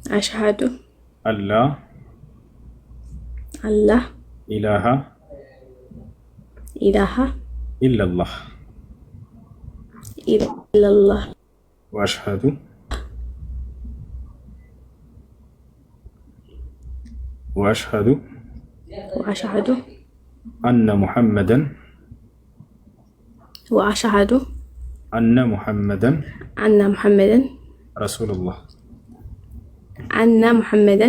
أشهد الله الله إله إله إلا الله إلا الله وأشهد وأشهد أن محمدا وأشهد أن محمدا أن محمدا رسول الله أن محمدا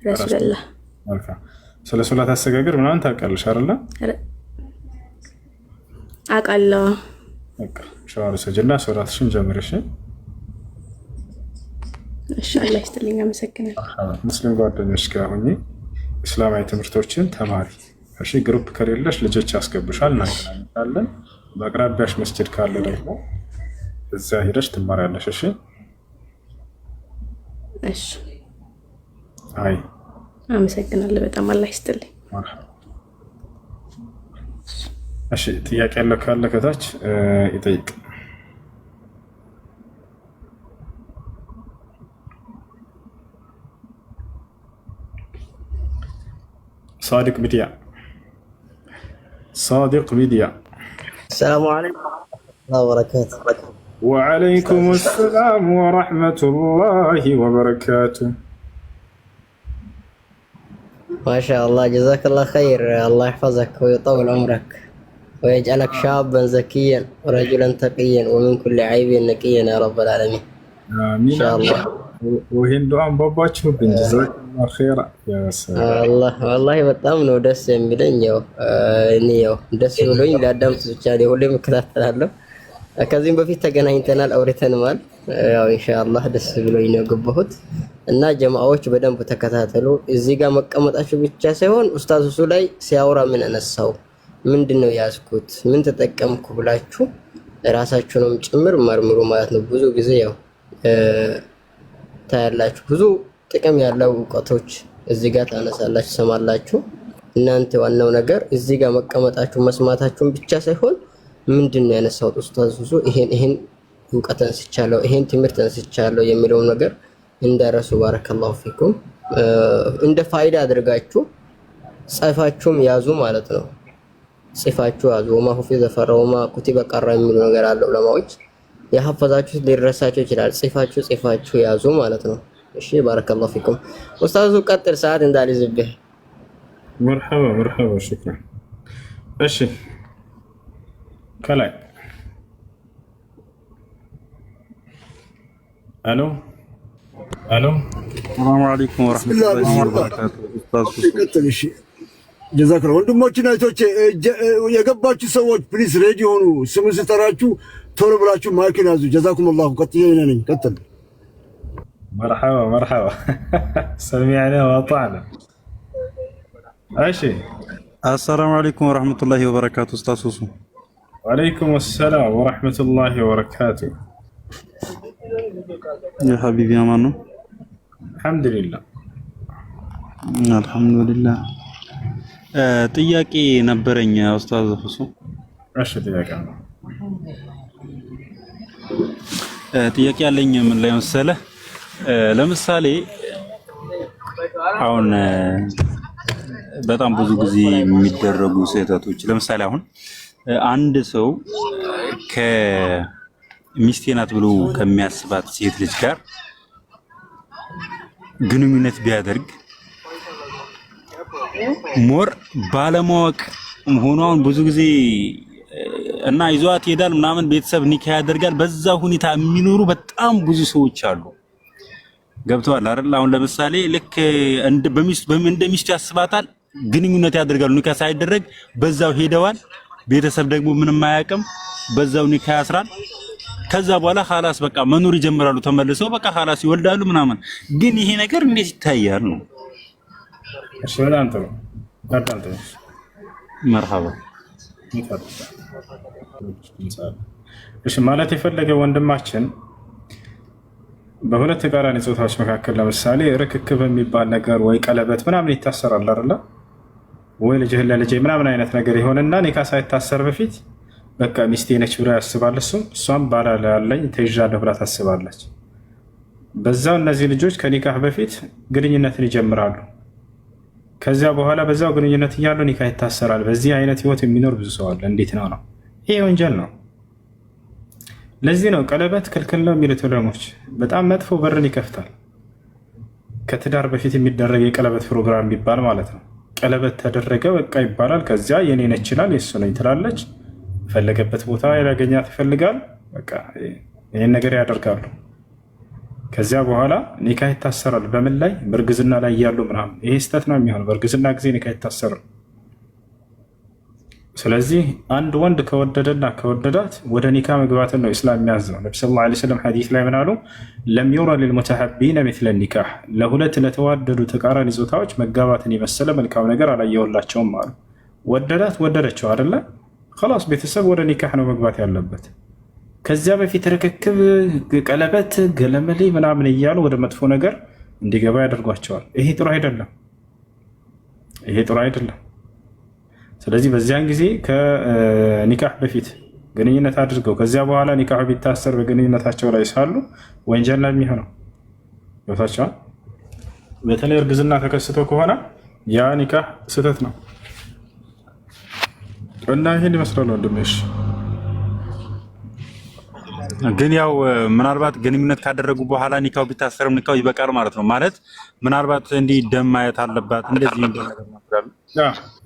رسول الله መልካም ስለ ሶላት አሰጋገር ምናምን ታውቃለሽ አይደል? አውቃለሁ። በቃ ሻወር ሰጅና ሶላትሽን ጀምረሽ። እሺ አላህ ይስጥልኝ፣ አመሰግናለሁ። ሙስሊም ጓደኞች ጋር ሆኜ እስላማዊ ትምህርቶችን ተማሪ። እሺ ግሩፕ ከሌለሽ ልጆች ያስገብሻል፣ እናገናኛለን። በአቅራቢያሽ መስጂድ ካለ ደግሞ እዛ ሄደሽ ትማሪያለሽ። እሺ እሺ አይ አመሰግናለሁ በጣም አላህ ይስጥልኝ። እሺ ጥያቄ ያለው ካለ ከታች ይጠይቅ። صادق ميديا صادق ميديا السلام عليكم ورحمة الله وبركاته. وعليكم السلام ورحمة الله وبركاته. ما شاء الله، جزاك الله خير، الله يحفظك ويطول عمرك ويجعلك شابا زكيا ورجلا تقيا ومن كل عيب نقيا يا رب العالمين. آمين إن شاء الله. وهين دعاء باباتشو بن جزاك الله خيرا يا سلام. الله والله በጣም ነው ደስ የሚለኝ። ያው እኔ ያው ደስ ብሎኝ ላዳምጥ ብቻ ነው ሁሌም እከታተላለሁ። ከዚህም በፊት ተገናኝተናል፣ አውርተንማል። ያው ኢንሻአላህ ደስ ብሎኝ ነው ገባሁት እና ጀማዓዎች በደንብ ተከታተሉ። እዚህ ጋር መቀመጣችሁ ብቻ ሳይሆን ኡስታዝ እሱ ላይ ሲያወራ ምን አነሳው፣ ምንድነው ያዝኩት፣ ምን ተጠቀምኩ ብላችሁ ራሳችሁንም ጭምር መርምሩ ማለት ነው። ብዙ ጊዜ ያው ታያላችሁ ብዙ ጥቅም ያለው እውቀቶች እዚህ ጋር ታነሳላችሁ፣ ሰማላችሁ። እናንተ ዋናው ነገር እዚህ ጋር መቀመጣችሁ መስማታችሁን ብቻ ሳይሆን ምንድነው ያነሳውት ኡስታዝ እሱ ይሄን እውቀት አንስቻለሁ፣ ይሄን ትምህርት አንስቻለሁ የሚለውን ነገር እንደረሱ ባረከላሁ ፊኩም እንደ ፋይዳ አድርጋችሁ ጽፋችሁም ያዙ ማለት ነው። ጽፋችሁ ያዙ። ወማ ሁፊዘ ፈረወማ ኩቲበ ቀራ የሚሉ ነገር አለው ዑለማዎች። የሐፈዛችሁ ሊረሳችሁ ይችላል። ጽፋችሁ ያዙ ማለት ነው። እሺ ባረከላሁ ፊኩም። ኡስታዙ ቀጥል፣ ሰዓት እንዳልይዝብህ። مرحبا مرحبا شكرا. እሺ ከላይ الو الو السلام عليكم ورحمة الله وبركاته. ቀጥል። እሺ ጀዛከላ ወንድሞችና እህቶቼ የገባችሁ ሰዎች ፕሊስ ሬዲ ሆኑ። ስም ስጠራችሁ ቶሎ ብላችሁ ማይክን ያዙ። ጀዛኩም አላሁ። ቀጥዬ ነኝ። ቀጥል። مرحبا مرحبا سمعنا وأطعنا. ماشي. السلام عليكم ورحمة الله وبركاته. أستاذ سوسو. وعليكم السلام ورحمة الله وبركاته. يا حبيبي أمانو. الحمد لله. الحمد لله. ጥያቄ ነበረኝ ኡስታዝ ፉሱ። እሺ ጥያቄ ነው። ጥያቄ ያለኝ ምን ላይ መሰለህ፣ ለምሳሌ አሁን በጣም ብዙ ጊዜ የሚደረጉ ስህተቶች፣ ለምሳሌ አሁን አንድ ሰው ከሚስቴ ናት ብሎ ከሚያስባት ሴት ልጅ ጋር ግንኙነት ቢያደርግ ሞር ባለማወቅ ሆኖን ብዙ ጊዜ እና ይዟት ይሄዳል ምናምን ቤተሰብ ኒካ ያደርጋል። በዛ ሁኔታ የሚኖሩ በጣም ብዙ ሰዎች አሉ። ገብተዋል አይደል? አሁን ለምሳሌ ልክ እንደ ሚስቱ ያስባታል፣ ግንኙነት ያደርጋሉ። ኒካ ሳይደረግ በዛው ሄደዋል። ቤተሰብ ደግሞ ምንም አያውቅም፣ በዛው ኒካ ያስራል። ከዛ በኋላ ኻላስ በቃ መኖር ይጀምራሉ። ተመልሰው በቃ ኻላስ ይወልዳሉ ምናምን። ግን ይሄ ነገር እንዴት ይታያል ነው? እሺ በጣም ጥሩ ታጣጣ። መርሐባ። እሺ ማለት የፈለገ ወንድማችን በሁለት ተቃራኒ ጾታዎች መካከል ለምሳሌ ርክክብ የሚባል ነገር ወይ ቀለበት ምናምን ይታሰራል አይደል? ወይ ልጅህ ለልጄ ምናምን አይነት ነገር ይሆንና ኒካ ሳይታሰር በፊት በቃ ሚስቴ ነች ብላ ያስባል። እሷም ባላ ያለኝ ተይዣለሁ ብላ ታስባለች። በዛው እነዚህ ልጆች ከኒካህ በፊት ግንኙነትን ይጀምራሉ። ከዚያ በኋላ በዛው ግንኙነት እያሉ ኒካህ ይታሰራል። በዚህ አይነት ህይወት የሚኖር ብዙ ሰው አለ። እንዴት ነው? ይሄ ወንጀል ነው። ለዚህ ነው ቀለበት ክልክል ነው የሚሉት ዑለሞች። በጣም መጥፎ በርን ይከፍታል። ከትዳር በፊት የሚደረግ የቀለበት ፕሮግራም ቢባል ማለት ነው። ቀለበት ተደረገ በቃ ይባላል። ከዚያ የኔ ነች ይችላል፣ የእሱ ነኝ ትላለች። ፈለገበት ቦታ ያገኛት ይፈልጋል። በቃ ይህን ነገር ያደርጋሉ። ከዚያ በኋላ ኒካህ ይታሰራል። በምን ላይ? በእርግዝና ላይ እያሉ ምናምን። ይሄ ስህተት ነው የሚሆነው። በእርግዝና ጊዜ ኒካህ ይታሰራል። ስለዚህ አንድ ወንድ ከወደደና ከወደዳት ወደ ኒካ መግባትን ነው ኢስላም የሚያዘው። ነቢ ሰለላሁ ዐለይሂ ወሰለም ሐዲስ ላይ ምን አሉ? ለም ዩራ ሊልሙተሐቢነ ሚስለ ኒካህ፣ ለሁለት ለተዋደዱ ተቃራኒ ጾታዎች መጋባትን የመሰለ መልካም ነገር አላየሁላቸውም አሉ። ወደዳት ወደደችው አይደለ? ኸላስ ቤተሰብ ወደ ኒካህ ነው መግባት ያለበት። ከዚያ በፊት ርክክብ፣ ቀለበት፣ ገለመሌ ምናምን እያሉ ወደ መጥፎ ነገር እንዲገባ ያደርጓቸዋል። ይሄ ጥሩ አይደለም። ይሄ ጥሩ አይደለም። ስለዚህ በዚያን ጊዜ ከኒካህ በፊት ግንኙነት አድርገው ከዚያ በኋላ ኒካህ ቢታሰር በግንኙነታቸው ላይ ሳሉ ወንጀል ነው የሚሆነው። ቦታቸዋል። በተለይ እርግዝና ተከስቶ ከሆነ ያ ኒካህ ስህተት ነው እና ይህን ይመስላል ወንድሜሽ። ግን ያው ምናልባት ግንኙነት ካደረጉ በኋላ ኒካው ቢታሰርም ኒካው ይበቃል ማለት ነው። ማለት ምናልባት እንዲህ ደም ማየት አለባት እንደዚህ እንደነገር።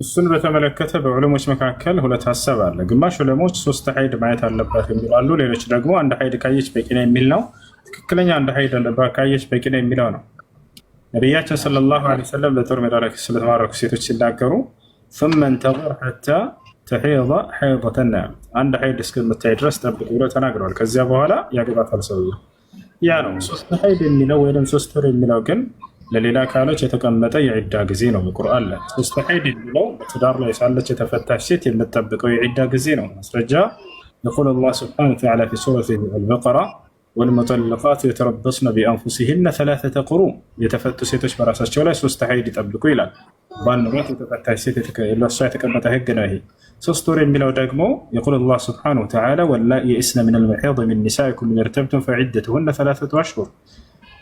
እሱን በተመለከተ በዑለሞች መካከል ሁለት ሀሳብ አለ። ግማሽ ዑለሞች 3 ሀይድ ማየት አለባት የሚላሉ፣ ሌሎች ደግሞ አንድ ሀይድ ካየች በቂ ነው የሚል ነው። ትክክለኛ አንድ ሀይድ ካየች በቂ ነው የሚለው ነው። ነቢያችን ሰለላሁ ዐለይሂ ወሰለም በጦር ሜዳ ላይ ስለተማረኩ ሴቶች ሲናገሩ ثم انتظر حتى ተሒض ሐይضተን አንድ ሀይድ እስከምታይ ድረስ ጠብቅ ብሎ ተናግረዋል። ከዚያ በኋላ ያገባታል ሰውዬው። ያ ነው 3 ሀይድ የሚለው ወይም 3 ወር የሚለው ግን ለሌላ አካሎች የተቀመጠ የዒዳ ጊዜ ነው። በቁርአን ላይ 3 ሀይድ የሚለው በትዳር ላይ ሳለች የተፈታች ሴት የምትጠብቀው የዒዳ ጊዜ ነው። ማስረጃ يقول الله سبحانه وتعالى في سورة البقرة والمطلقات يتربصن بأنفسهن 3 قروء የተፈቱ ሴቶች በራሳቸው ላይ 3 ሀይድ ይጠብቁ ይላል። ባንራት የተፈታች ሴት ለእሷ የተቀመጠ ህግ ነው ይሄ። 3 ወር የሚለው ደግሞ يقول الله سبحانه وتعالى واللائي يئسن من المحيض من نسائكم إن ارتبتم فعدتهن 3 أشهر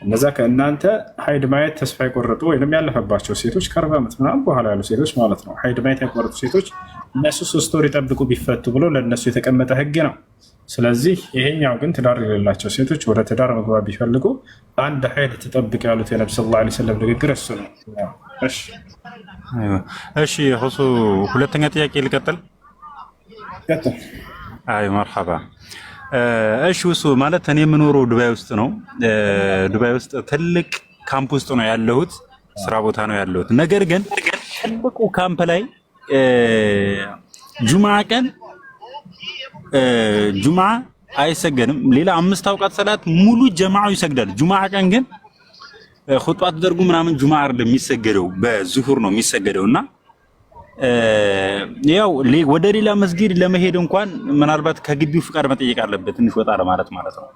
እነዛ ከእናንተ ሀይድ ማየት ተስፋ የቆረጡ ወይም ያለፈባቸው ሴቶች ከ40 ዓመት ምናምን በኋላ ያሉ ሴቶች ማለት ነው። ሀይድ ማየት ያቆረጡ ሴቶች እነሱ 3 ወር ይጠብቁ ቢፈቱ ብሎ ለእነሱ የተቀመጠ ህግ ነው። ስለዚህ ይሄኛው ግን ትዳር የሌላቸው ሴቶች ወደ ትዳር መግባት ቢፈልጉ አንድ ሀይድ ትጠብቅ ያሉት የነቢ ሰለላሁ ዐለይሂ ወሰለም ንግግር እሱ ነው። እሺ ሁሱ ሁለተኛ ጥያቄ ልቀጥል። አይ መርሐባ። እሺ ሁሱ ማለት እኔ የምኖረው ዱባይ ውስጥ ነው። ዱባይ ውስጥ ትልቅ ካምፕ ውስጥ ነው ያለሁት፣ ስራ ቦታ ነው ያለሁት። ነገር ግን ትልቁ ካምፕ ላይ ጁምዓ ቀን ጁምዓ አይሰገድም። ሌላ 5 አውቃት ሰላት ሙሉ ጀማዓው ይሰግዳል። ጁምዓ ቀን ግን ኹጥባ ተደርጉ ምናምን ጁምዓ አይደለም የሚሰገደው፣ በዙሁር ነው የሚሰገደውና ያው ወደ ሌላ መስጊድ ለመሄድ እንኳን ምናልባት ከግቢው ፍቃድ መጠየቅ አለበት፣ ትንሽ ወጣ ለማለት ማለት ነው።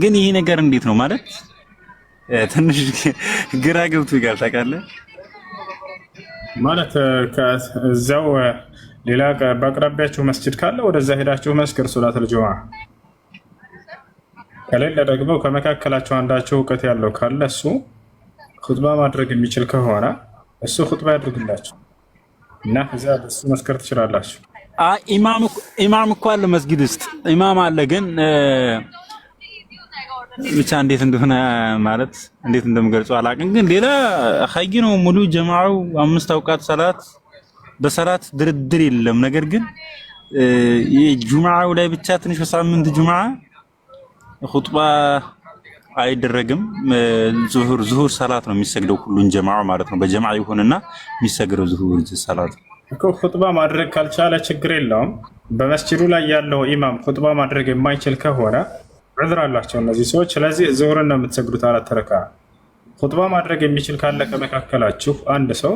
ግን ይሄ ነገር እንዴት ነው ማለት ትንሽ ግራ ገብቶኛል። ታውቃለህ ማለት ከዛው ሌላ በአቅራቢያችሁ መስጂድ ካለ ወደዛ ሄዳችሁ መስገድ ሶላተል ጁምዓ፣ ከሌለ ደግሞ ከመካከላችሁ አንዳችሁ እውቀት ያለው ካለ እሱ ኹጥባ ማድረግ የሚችል ከሆነ እሱ ኹጥባ ያድርግላችሁ እና ከዛ በሱ መስከር ትችላላችሁ። ኢማም እኮ አለ መስጊድ ውስጥ ኢማም አለ። ግን ብቻ እንዴት እንደሆነ ማለት እንዴት እንደምገልጸው አላውቅም። ግን ሌላ ኸይ ነው ሙሉ ጀማዓው 5 አውቃት ሰላት በሰላት ድርድር የለም። ነገር ግን የጁምዓው ላይ ብቻ ትንሽ በሳምንት ጁምዓ ኹጥባ አይደረግም። ዙሁር ሰላት ነው የሚሰግደው ሁሉን ጀማዓው ማለት ነው። በጀማዓ ይሁንና የሚሰግደው ዙሁር ሰላት እኮ። ኹጥባ ማድረግ ካልቻለ ችግር የለውም። በመስጂዱ ላይ ያለው ኢማም ኹጥባ ማድረግ የማይችል ከሆነ ዑዝር አላቸው እነዚህ ሰዎች። ስለዚህ ዙሁርን ነው የምትሰግዱት 4 ረካ። ኹጥባ ማድረግ የሚችል ካለ ከመካከላችሁ አንድ ሰው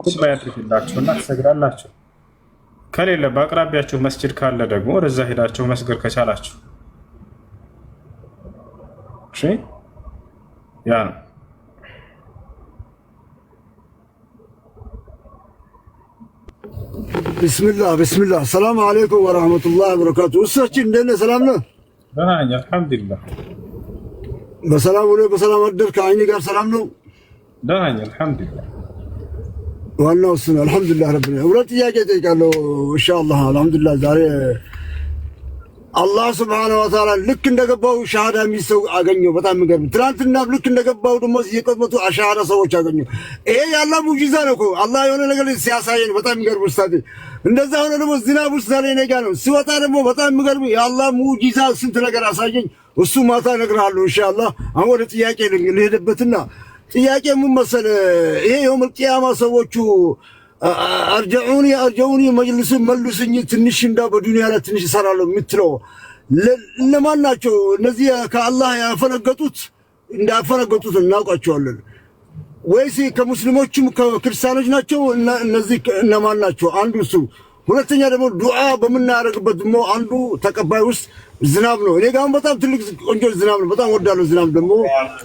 ኹጥባ ያድርግላችሁና ትሰግዳላችሁ። ከሌለ በአቅራቢያችሁ መስጂድ ካለ ደግሞ ወደዛ ሄዳችሁ መስገድ ከቻላችሁ እሺ። ያ ነው። ቢስሚላህ ሰላም አለይኩም ወራህመቱላሂ ወበረካቱ። እሳችን እንደነ ሰላም ነው? ደህና ነኝ አልሐምዱሊላህ። በሰላም ውለህ በሰላም አደርክ? ከአይኔ ጋር ሰላም ነው? ደህና ነኝ አልሐምዱሊላህ። ዋናው እሱ ነው። አልሐምዱሊላህ ረብና። ሁለት ጥያቄ እጠይቃለሁ ኢንሻአላህ። አልሐምዱሊላህ ዛሬ አላህ ሱብሓነሁ ወተዓላ ልክ እንደገባው ሻሃዳ የሚሰው አገኘው። በጣም የሚገርም ትናንትና ልክ እንደገባው ደግሞ የቀመጡ አሻሃዳ ሰዎች አገኘው። ይሄ ያላ ሙጂዛ ነው እኮ አላህ የሆነ ነገር ሲያሳየን በጣም የሚገርም ኡስታዝ። እንደዛ ሆነ ደግሞ ዝናብ ውስጥ ዛሬ ነገ ነው ሲወጣ ደግሞ በጣም የሚገርም የአላህ ሙጂዛ ስንት ነገር አሳየኝ። እሱ ማታ እነግርሃለሁ ኢንሻአላህ። አሁን ወደ ጥያቄ ልሄድበትና ጥያቄ ምን መሰለህ፣ ይሄ የውመል ቂያማ ሰዎቹ አርጀዑኒ መጅልሱን መልሱኝ ትንሽ እንዳው በዱንያ ላይ ትንሽ እሰራለሁ የምትለው እነማን ናቸው? እነዚህ ከአላህ ያፈነገጡት እንዳፈነገጡት እናውቃቸዋለን ወይስ ከሙስሊሞችም ከክርስቲያኖች ናቸው? እነዚህ እነማን ናቸው? አንዱ እሱ። ሁለተኛ ደግሞ ዱዓ በምናደርግበት ደግሞ አንዱ ተቀባይ ውስጥ ዝናብ ነው። እኔ ጋር በጣም ትልቅ ቆንጆ ዝናብ ነው። በጣም ወዳለሁ ዝናብ። ደግሞ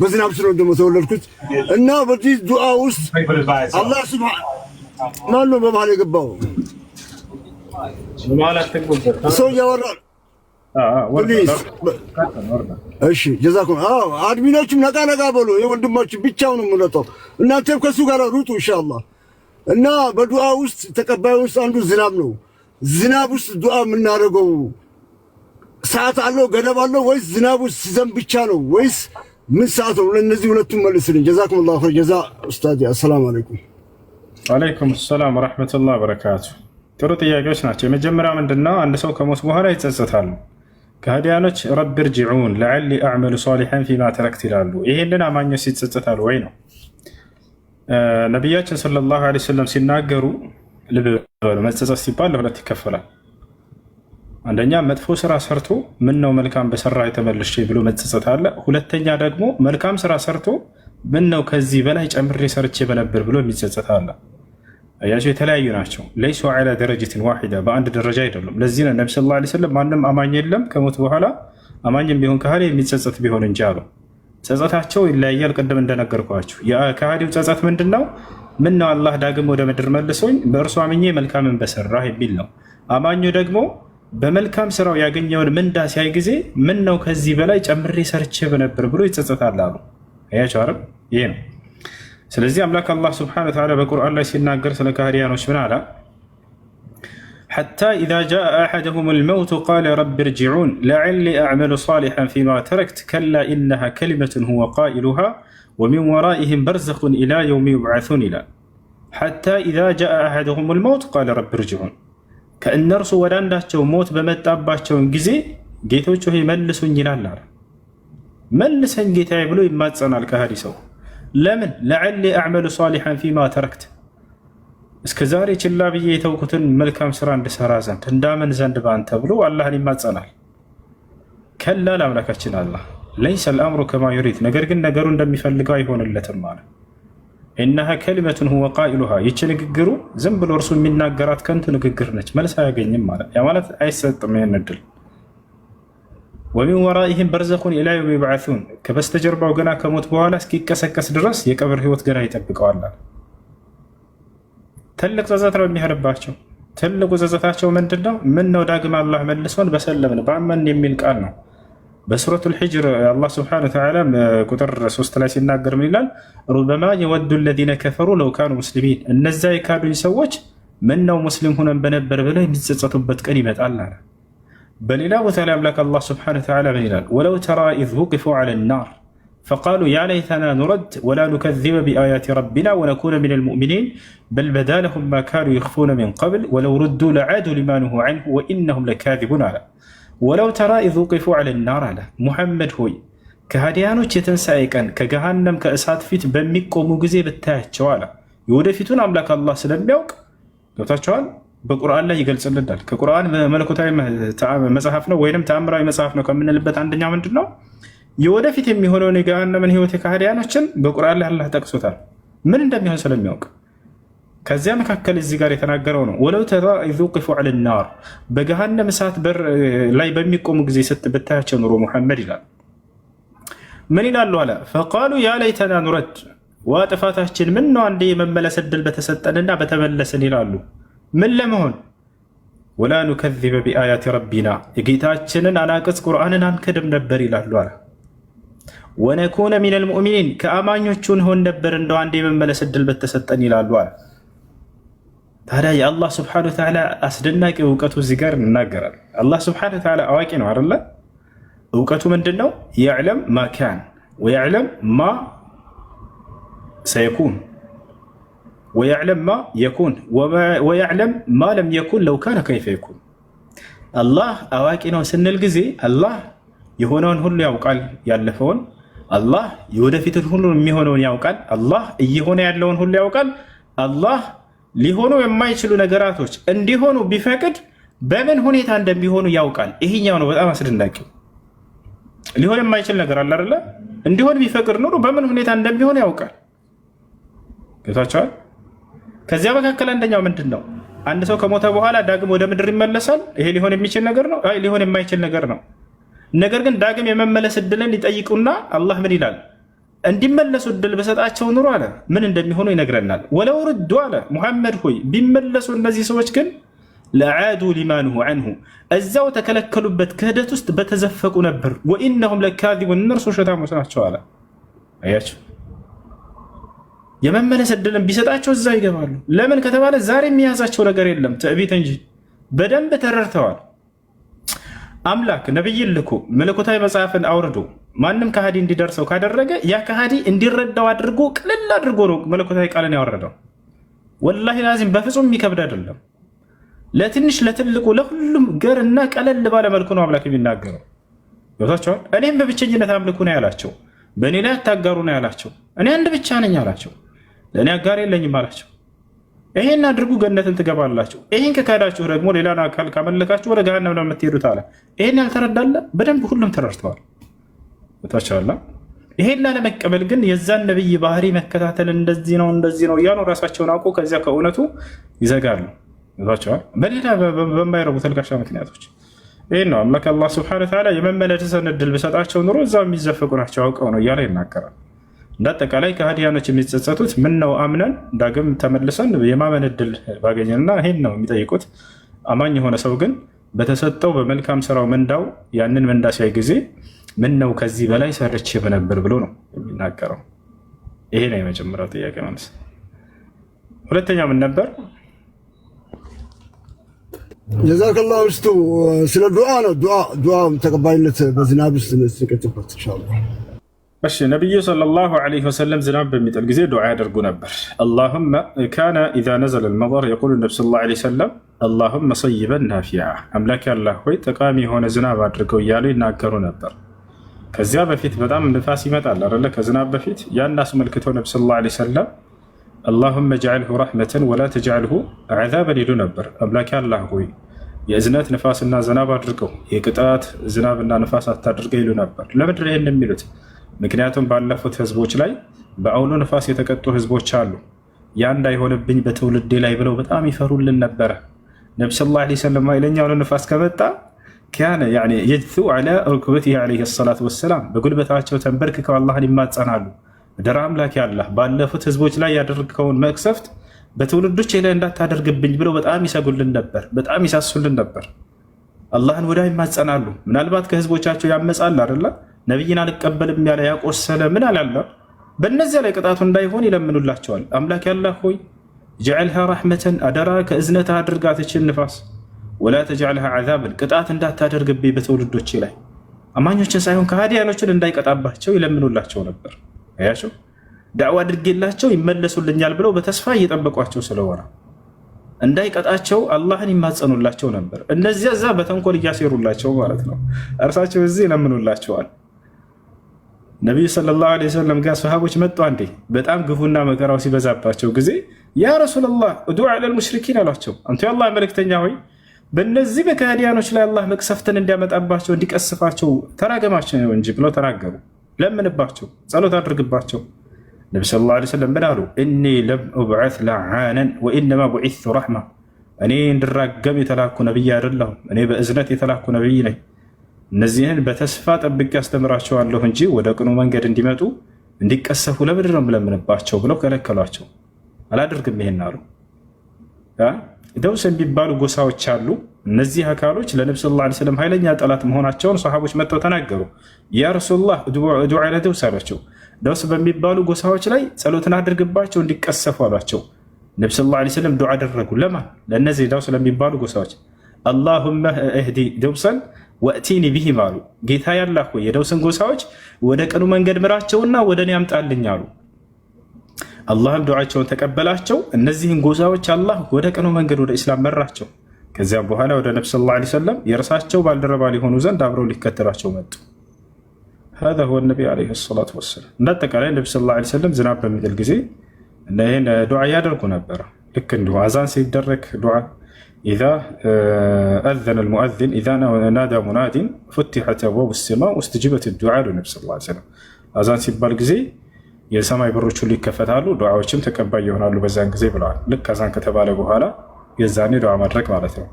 በዝናብ ስለሆነ ደግሞ ተወለድኩት እና በዚህ ዱዓ ውስጥ አላህ ሱብሃነሁ ማን ነው በመሃል የገባው? ሰው እያወራ እሺ፣ ጀዛኩም። አድሚኖችም ነቃ ነቃ በሉ። የወንድማችን ብቻው ነው የምንወጣው። እናንተም ከሱ ጋር ሩጡ ኢንሻአላህ። እና በዱዓ ውስጥ ተቀባይ ውስጥ አንዱ ዝናብ ነው። ዝናብ ውስጥ ዱዓ የምናደርገው ሰዓት አለው ገደብ አለው ወይስ ዝናብ ውስጥ ሲዘንብ ብቻ ነው ወይስ ምን ሰዓት ነው? ለነዚህ ሁለቱም መልስልኝ። ጀዛኩሙላሁ ኸይር ጀዛ ኡስታዝ። አሰላሙ አለይኩም። ወአለይኩም ሰላም ወራህመቱላሂ ወበረካቱ። ጥሩ ጥያቄዎች ናቸው። የመጀመሪያው ምንድነው? አንድ ሰው ከሞት በኋላ ይጸጸታል። ከሃዲያኖች ረቢ ርጅዑን ለዐሊ አዕመሉ ሷሊሐን ፊማ ተረክት ይላሉ። ይሄንን አማኞች ይጸጸታሉ ወይ ነው። ነቢያችን ሰለላሁ ዐለይሂ ወሰለም ሲናገሩ ልብ በሉ፣ መጸጸት ሲባል ለሁለት ይከፈላል። አንደኛ መጥፎ ስራ ሰርቶ ምን ነው መልካም በሰራ የተመለሽ ብሎ መጸጸት አለ። ሁለተኛ ደግሞ መልካም ስራ ሰርቶ ምን ነው ከዚህ በላይ ጨምሬ ሰርቼ በነበር ብሎ የሚጸጸት አለ። አያቸው የተለያዩ ናቸው። ለይሱ ዐላ ደረጀትን ዋሂዳ በአንድ ደረጃ አይደሉም። ለዚህ ነው ነብዩ ሰለላሁ ዐለይሂ ወሰለም ማንም አማኝ የለም ከሞት በኋላ አማኝም ቢሆን ከሃዲ የሚጸጸት ቢሆን እንጂ አሉ። ጸጸታቸው ይለያያል። ቅድም እንደነገርኳችሁ የከሃዲው ጸጸት ምንድነው? ምን ነው አላህ ዳግም ወደ ምድር መልሶኝ በእርሱ አምኜ መልካምን በሰራህ የሚል ነው። አማኙ ደግሞ በመልካም ስራው ያገኘውን ምንዳ ሲያይ ጊዜ ምን ነው ከዚህ በላይ ጨምሬ ሰርቼ በነበር ብሎ ይጸጸታል አሉ። አያቸው አይደል? ይሄ ነው። ስለዚህ አምላክ አላህ ሱብሓነሁ ወተዓላ በቁርአን ላይ ሲናገር ስለ ከሃዲያኖች ምን አለ? ሐታ ኢዛ ጃአ አሐደሁሙል መውቱ ቃለ ረቢ ርጅዑን ለዐሊ አዕመሉ ሷሊሐን ፊማ ተረክት ከላ ኢነሃ ከሊመቱን ሁወ ቃኢሉሃ ወሚን ወራኢሂም በርዘኹን ኢላ የውሚ ዩብዓሱን ይላል። ሐታ ኢዛ ጃአ አሐደሁሙል መውት ቃለ ረቢ ርጅዑን ከእነርሱ ወደ አንዳቸው ሞት በመጣባቸውን ጊዜ ጌቶች ሆይ መልሱኝ ይላል አለ። መልሰኝ ጌታዬ ብሎ ይማጸናል ከሃዲ ሰው። ለምን? ለዐሊ አዕመሉ ሷሊሐን ፊማ ተረክት እስከ ዛሬ ችላ ብዬ የተውኩትን መልካም ስራ እንድሰራ ዘንድ እንዳመን ዘንድ በአንተ ብሎ አላህን ይማጸናል። ከላ ለአምላካችን አላህ ለይሰ አልአምሩ ከማ ዩሪድ ነገር ግን ነገሩ እንደሚፈልገው አይሆንለትም ማለት ኢነሃ ከሊመቱን ሁወ ቃኢሉሃ ይቺ ንግግሩ ዝም ብሎ እርሱ የሚናገራት ከንቱ ንግግር ነች፣ መልስ አያገኝም ማለት ያ ማለት አይሰጥም ይህን እድል። ወሚን ወራኢሂም በርዘኹን ኢላ የውሚ ዩብዓሱን ከበስተጀርባው ገና ከሞት በኋላ እስኪቀሰቀስ ድረስ የቀብር ህይወት ገና ይጠብቀዋል። ትልቅ ጸጸት ነው የሚሄድባቸው። ትልቁ ጸጸታቸው ምንድን ነው? ምን ነው ዳግም አላህ መልሶን በሰለምን በአመን የሚል ቃል ነው። በሱረቱል ሂጅር አላህ ሱብሓነሁ ወተዓላ ቁጥር 3 ላይ ሲናገር ምን ይላል? ሩበማ የወዱ ለዚነ ከፈሩ ለው ካኑ ሙስሊሚን እነዚያ የካዱኝ ሰዎች ምን ነው ሙስሊም ሆነን በነበር ብለው የሚጸጸቱበት ቀን ይመጣል አለ። በሌላ ቦታ ላይ አምላክ አላህ ሱብሓነሁ ወተዓላ ምን ይላል? ወለው ተራ ኢዝ ውቂፉ ዐለ ናር ፈቃሉ ያ ለይተና ኑረድ ወላ ኑከዚበ ቢአያቲ ረቢና ወነኩነ ሚነል ሙእሚኒን በል በዳ ለሁም ማ ካኑ ይኽፉነ ሚን ቀብል ወለው ሩዱ ለዓዱ ሊማ ኑሁ ዐንሁ ወኢነሁም ለካዚቡን አለ። ወለው ተራ ኢዝ ውቂፉ ዐለ ናር አለ። ሙሐመድ ሆይ ከሃዲያኖች የትንሣኤ ቀን ከገሃነም ከእሳት ፊት በሚቆሙ ጊዜ ብታያቸው አለ። የወደፊቱን አምላክ አላህ ስለሚያውቅ ገብታችኋል። በቁርአን ላይ ይገልጽልናል። ከቁርአን መለኮታዊ መጽሐፍ ነው ወይም ተአምራዊ መጽሐፍ ነው ከምንልበት አንደኛ ምንድን ነው? የወደፊት የሚሆነውን የገሃነምን ህይወት የካህዲያኖችን በቁርአን ላይ አላህ ጠቅሶታል፣ ምን እንደሚሆን ስለሚያውቅ። ከዚያ መካከል እዚህ ጋር የተናገረው ነው ወለው ተራ ኢዝ ውቂፉ ዐለ ናር በገሃነም እሳት በር ላይ በሚቆሙ ጊዜ ብታያቸው ኑሮ ሙሐመድ ይላል ምን ይላሉ አለ። ፈቃሉ ያ ለይተና ኑረድ ዋ ጥፋታችን ምን ነው አንዴ የመመለስ እድል በተሰጠንና በተመለስን ይላሉ። ምን ለመሆን? ወላ ኑከዚበ ቢአያቲ ረቢና የጌታችንን አናቅጽ ቁርአንን አንክድም ነበር ይላሉ አለ። ወነኩነ ሚነል ሙእሚኒን ከአማኞቹ እንሆን ነበር እንደው አንድ የመመለስ እድል በተሰጠን ይላሉ አለ። ታዲያ የአላህ ስብሐነሁ ወተዓላ አስደናቂ እውቀቱ እዚህ ጋር ይናገራል። አላህ ስብሐነሁ ወተዓላ አዋቂ ነው አይደለ? እውቀቱ ምንድን ነው? የዕለም ማ ካን ወየዕለም ማ ሰየኩን ወየዕለም ማ የኩን ወየዕለም ማ ለም የኩን ለው ካነ ከይፈ የኩን። አላህ አዋቂ ነው ስንል ጊዜ አላህ የሆነውን ሁሉ ያውቃል፣ ያለፈውን። አላህ የወደፊትን ሁሉ የሚሆነውን ያውቃል። አላህ እየሆነ ያለውን ሁሉ ያውቃል። አላህ ሊሆኑ የማይችሉ ነገራቶች እንዲሆኑ ቢፈቅድ በምን ሁኔታ እንደሚሆኑ ያውቃል። ይሄኛው ነው በጣም አስደናቂው። ሊሆን የማይችል ነገር አለ አይደለ? እንዲሆን ቢፈቅድ ኖሮ በምን ሁኔታ እንደሚሆን ያውቃል። ገብታችኋል? ከዚያ መካከል አንደኛው ምንድን ነው? አንድ ሰው ከሞተ በኋላ ዳግም ወደ ምድር ይመለሳል። ይሄ ሊሆን የሚችል ነገር ነው? አይ ሊሆን የማይችል ነገር ነው። ነገር ግን ዳግም የመመለስ እድልን ይጠይቁና አላህ ምን ይላል? እንዲመለሱ እድል በሰጣቸው ኑሮ አለ ምን እንደሚሆኑ ይነግረናል። ወለው ርዱ አለ ሙሐመድ ሆይ ቢመለሱ እነዚህ ሰዎች ግን ለዓዱ ሊማንሁ አንሁ እዛው ተከለከሉበት ክህደት ውስጥ በተዘፈቁ ነበር። ወኢነሁም ለካዚቡን እነርሱ ውሸታሞች ናቸው አለ። አያችሁ፣ የመመለስ እድልን ቢሰጣቸው እዛ ይገባሉ። ለምን ከተባለ ዛሬ የሚያዛቸው ነገር የለም ትዕቢት እንጂ። በደንብ ተረድተዋል። አምላክ ነቢይን ልኮ መለኮታዊ መጽሐፍን አውርዶ ማንም ከሃዲ እንዲደርሰው ካደረገ ያ ከሃዲ እንዲረዳው አድርጎ ቅልል አድርጎ ነው መለኮታዊ ቃልን ያወረደው። ወላሂ ላዚም በፍጹም የሚከብድ አይደለም። ለትንሽ ለትልቁ ለሁሉም ገርና ቀለል ባለ መልኩ ነው አምላክ የሚናገረው። ይወታቸዋል። እኔም በብቸኝነት አምልኩ ነው ያላቸው። በእኔ ላይ አታጋሩ ነው ያላቸው። እኔ አንድ ብቻ ነኝ አላቸው። ለእኔ አጋር የለኝም አላቸው። ይሄን አድርጉ ገነትን ትገባላችሁ፣ ይሄን ከካዳችሁ ደግሞ ሌላን አካል ካመለካችሁ ወደ ገሃነም ነው የምትሄዱት አለ። ይሄን ያልተረዳለ በደንብ ሁሉም ተረድተዋል። ታቻላ ይሄን ላለመቀበል ግን የዛን ነብይ ባህሪ መከታተል እንደዚህ ነው እያሉ ራሳቸውን አውቆ ከዚያ ከእውነቱ ይዘጋሉ። ታቻላ በሌላ በማይረቡ ተልካሻ ምክንያቶች ይሄን ነው አምላክ አላህ ሱብሓነሁ ወተዓላ የመመለስን እድል ቢሰጣቸው ኑሮ እዛው የሚዘፈቁ ናቸው አውቀው ነው እያለ ይናገራል። እንዳጠቃላይ ከሃዲያኖች የሚጸጸቱት ምን ነው አምነን ዳግም ተመልሰን የማመን እድል ባገኘንና ይሄን ነው የሚጠይቁት። አማኝ የሆነ ሰው ግን በተሰጠው በመልካም ስራው ምንዳው ያንን ምንዳ ሲያይ ጊዜ ምን ነው ከዚህ በላይ ሰርቼ በነበር ብሎ ነው የሚናገረው። ይሄ ነው የመጀመሪያው ጥያቄ ማለት። ሁለተኛው ምን ነበር? ጀዛከላሁ እስቱ ስለ ዱዓ ነው። ዱዓ ተቀባይነት በዝናብ ውስጥ እንስቀጥበት ኢንሻአላህ። እሺ ነብዩ ሰለላሁ ዐለይሂ ወሰለም ዝናብ በሚጥል ጊዜ ዱዓ ያደርጉ ነበር። አላሁመ ካነ ኢዛ ነዘለ አልመጠር የቁሉ ነብዩ ሰለላሁ ዐለይሂ ወሰለም አላሁመ ሰይበን ናፊዓ፣ አምላክ ያላህ ሆይ ጠቃሚ የሆነ ዝናብ አድርገው እያሉ ይናገሩ ነበር። ከዚያ በፊት በጣም ንፋስ ይመጣል አይደለ? ከዝናብ በፊት ያን አስመልክተው ነብዩ ሰለላሁ ዐለይሂ ወሰለም አላሁመ ጀዐልሁ ረሕመተን ወላ ተጅዐልሁ ዐዛበን ይሉ ነበር። አምላክ ያላህ ሆይ የእዝነት ንፋስና ዝናብ አድርገው የቅጣት ዝናብና ንፋስ አታድርገው ይሉ ነበር። ለምንድን ነው ይህን የሚሉት? ምክንያቱም ባለፉት ህዝቦች ላይ በአውሎ ንፋስ የተቀጡ ህዝቦች አሉ። ያ እንዳይሆንብኝ በትውልዴ ላይ ብለው በጣም ይፈሩልን ነበረ። ነብዩ ሰለላሁ ዐለይሂ ወሰለም ኃይለኛ አውሎ ንፋስ ከመጣ ካነ የጅቱ ዐላ ሩክበቲሂ ዐለይሂ ሰላቱ ወሰላም በጉልበታቸው ተንበርክከው አላህን ይማጸናሉ። ምድር አምላክ ያላህ ባለፉት ህዝቦች ላይ ያደረግከውን መቅሰፍት በትውልዶች ላይ እንዳታደርግብኝ ብለው በጣም ይሰጉልን ነበር፣ በጣም ይሳሱልን ነበር። አላህን ወዳ ይማጸናሉ። ምናልባት ከህዝቦቻቸው ያመጻል አይደለ? ነቢይን አልቀበልም ያለ ያቆሰለ ምን አላለ? በእነዚያ ላይ ቅጣቱ እንዳይሆን ይለምኑላቸዋል። አምላክ ያላህ ሆይ ጀዐልሃ ረሕመተን አደራ ከእዝነት አድርጋት ይችን ንፋስ፣ ወላ ተጅዐልሃ ዐዛበን ቅጣት እንዳታደርግብኝ በትውልዶቼ ላይ አማኞችን ሳይሆን ከሃዲያኖችን እንዳይቀጣባቸው ይለምኑላቸው ነበር። አያቸው ዳዕዋ አድርጌላቸው ይመለሱልኛል ብለው በተስፋ እየጠበቋቸው ስለሆነ እንዳይቀጣቸው አላህን ይማጸኑላቸው ነበር። እነዚያ እዛ በተንኮል እያሴሩላቸው ማለት ነው። እርሳቸው እዚህ ይለምኑላቸዋል። ነቢዩ ሰለላሁ ዐለይሂ ወሰለም ጋር ሰሃቦች መጡ። አንዴ በጣም ግፉና መከራው ሲበዛባቸው ጊዜ ያ ረሱላላህ ኡዱዕ ዐለል ሙሽሪኪን አሏቸው። አንተ የአላህ መልእክተኛ ሆይ በእነዚህ በካህዲያኖች ላይ አላህ መቅሰፍትን እንዲያመጣባቸው እንዲቀስፋቸው ተራገማቸው እንጂ ብለው ተናገሩ። ለምንባቸው፣ ጸሎት አድርግባቸው። ነቢ ሰለላሁ ዐለይሂ ወሰለም ምን አሉ? እኒ ለም ኡብዐት ለዓነን ወኢነማ ቡዒስቱ ረሕማ፣ እኔ እንድራገም የተላኩ ነቢይ አይደለሁም፣ እኔ በእዝነት የተላኩ ነቢይ ነኝ። እነዚህን በተስፋ ጠብቄ ያስተምራቸዋለሁ እንጂ ወደ ቅኑ መንገድ እንዲመጡ እንዲቀሰፉ ለምንድን ነው የምለምንባቸው ብለው ከለከሏቸው። አላደርግም ይሄን አሉ። ደውስ የሚባሉ ጎሳዎች አሉ። እነዚህ አካሎች ለነብዩ ሰለላሁ ዐለይሂ ወሰለም ኃይለኛ ጠላት መሆናቸውን ሰሃቦች መጥተው ተናገሩ። ያ ረሱላህ ዱዓ ለደውስ አሏቸው። ደውስ በሚባሉ ጎሳዎች ላይ ጸሎትን አድርግባቸው እንዲቀሰፉ አሏቸው። ነብዩ ሰለላሁ ዐለይሂ ወሰለም ዱዓ አደረጉ። ለማን? ለነዚህ ደውስ ለሚባሉ ጎሳዎች። አላሁመ እህዲ ደውሰን ወእቲኒ ቢሂም አሉ። ጌታ ያላህ ሆይ የደውስን ጎሳዎች ወደ ቀኑ መንገድ ምራቸውና ወደ እኔ አምጣልኝ አሉ። አላህም ዱዓቸውን ተቀበላቸው። እነዚህን ጎሳዎች አላህ ወደ ቀኑ መንገድ ወደ ኢስላም መራቸው። ከዚያም በኋላ ወደ ነብዩ ሰለላሁ ዐለይሂ ወሰለም የእርሳቸው ባልደረባ ሊሆኑ ዘንድ አብረው ሊከተሏቸው መጡ። هذا هو النبي عليه الصلاة والسلام። እንዳጠቃላይ ነብዩ ሰለላሁ ዐለይሂ ወሰለም ዝናብ በሚጥል ጊዜ ይህን ዱዓ ያደርጉ ነበረ። ልክ እንዲሁ አዛን ሲደረግ ዱዓ إذا أذن المؤذن إذا نادى مناد فتحت أبواب السماء واستجيبت الدعاء للنبي صلى الله عليه وسلم አዛን ሲባል ጊዜ የሰማይ በሮች ሁሉ ይከፈታሉ፣ ዱዓዎችም ተቀባይ ይሆናሉ በዛን ጊዜ ብለዋል። ልክ አዛን ከተባለ በኋላ የዛኔ ዱዓ ማድረግ ማለት ነው።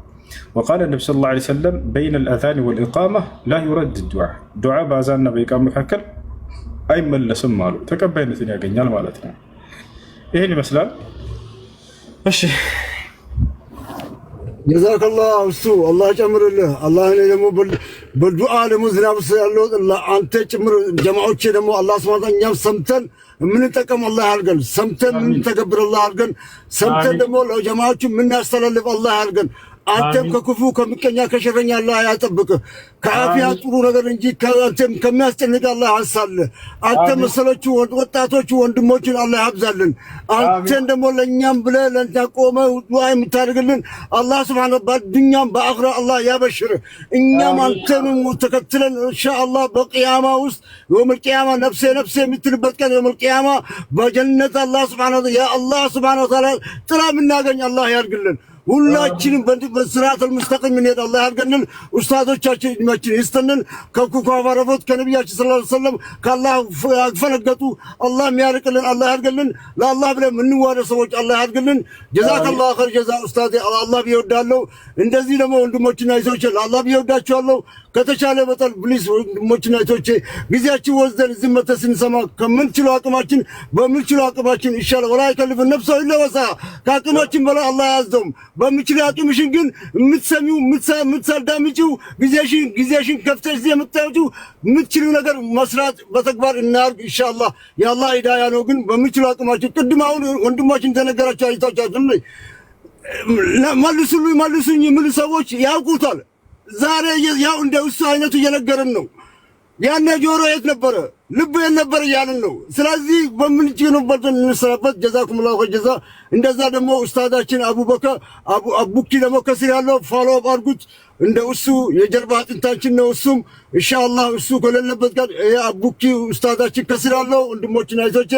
وقال النبي صلى الله عليه وسلم بين الأذان والإقامة لا يرد الدعاء ዱዓ በአዛንና በኢቃማ መካከል አይመለስም አሉ። ተቀባይነትን ያገኛል ማለት ነው። ይሄን ይመስላል። እሺ ጀዛከላህ እሱ አላህ ጨምርልህ። አላህ እኔ ደግሞ በዱዓ ደግሞ ዝናብ ያለው አንተ ጭምር ጀማዓዎቼ ደግሞ አላህ ሱብሓነሁ ወተዓላ እኛም ሰምተን የምንጠቀም አላህ ያድርገን። ሰምተን የምንተገብር አላህ ያድርገን። ሰምተን ደግሞ ለጀማዓዎቹ የምናስተላልፍ አላህ ያድርገን። አንተም ከክፉ ከምቀኛ ከሸረኛ አላህ ያጠብቅህ። ከአፊያ ጥሩ ነገር እንጂ ከአንተም ከሚያስጨንቅ አላህ ያንሳልህ። አንተ መሰሎቹ ወጣቶቹ ወንድሞችን አላህ ያብዛልን። አንተን ደግሞ ለእኛም ብለህ ለእኛ ቆመ ዱዓ የምታደርግልን አላህ ሱብሓነሁ በዱንያም በአኽራ አላህ ያበሽርህ። እኛም አንተንም ተከትለን ኢንሻአላህ በቂያማ ውስጥ የውመል ቂያማ ነፍሴ ነፍሴ የምትልበት ቀን የውመል ቂያማ በጀነት አላህ ሱብሓነሁ ያ አላህ ሱብሓነሁ ወተዓላ ጥላ የምናገኝ አላህ ያድርግልን። ሁላችንም በስራተል ሙስተቂም እንሄድ አላህ ያድርገን። ኡስታዞቻችን እድሜያችን ይስጥልን። ከኩፋራፎት ከነቢያችን ሰለላሁ ዐለይሂ ወሰለም ከአላህ ያፈነገጡ አላህ የሚያርቅልን አላህ ያድርገን። ለአላህ ብለን የምንዋደ ሰዎች አላህ ያድርገን። ጀዛከላሁ ኸይር ጀዛ ኡስታዝ አላህ ቢወዳለው። እንደዚህ ደግሞ ወንድሞችና እህቶቼ አላህ ቢወዳቸዋለሁ። ከተቻለ በጠል ፕሊስ ወንድሞችና እህቶቼ ጊዜያችን ወስደን እዚህ መተን ስንሰማ ከምንችለው አቅማችን በምንችለው አቅማችን ይሻላል። ወላ ይከልፍ ነፍሰ ኢላ ወስዐሃ ከአቅማችን በላይ አላህ ያዘውም። በምችል አቅምሽን ግን የምትሰሚው የምትሳዳምጪው ጊዜሽን ከፍተሽ እዚህ የምታዩት የምትችለው ነገር መስራት በተግባር እናርግ ኢንሻአላህ። የአላህ ሂዳያ ነው። ግን በምችለው አቅማችን ቅድም አሁን ወንድማችን ተነገራቸው አይታቻችሁ መልሱኝ የሚሉ ሰዎች ያውቁታል። ዛሬ ያው እንደ እሱ አይነቱ እየነገረን ነው። ያኔ ጆሮ የት ነበረ ልብ የት ነበር እያልን ነው። ስለዚህ በምንችልበት እንሰራበት። ጀዛኩሙላሁ ኸይር ጀዛ። እንደዛ ደግሞ ኡስታዳችን አቡበከር አቡኪ ደግሞ ከስር ያለው ፎሎ አፕ አድርጉት። እንደ እሱ የጀርባ አጥንታችን ነው። እሱም ኢንሻአላህ እሱ ከሌለበት ጋር አቡኪ ኡስታዳችን ከስር ያለው ወንድሞችና እህቶቼ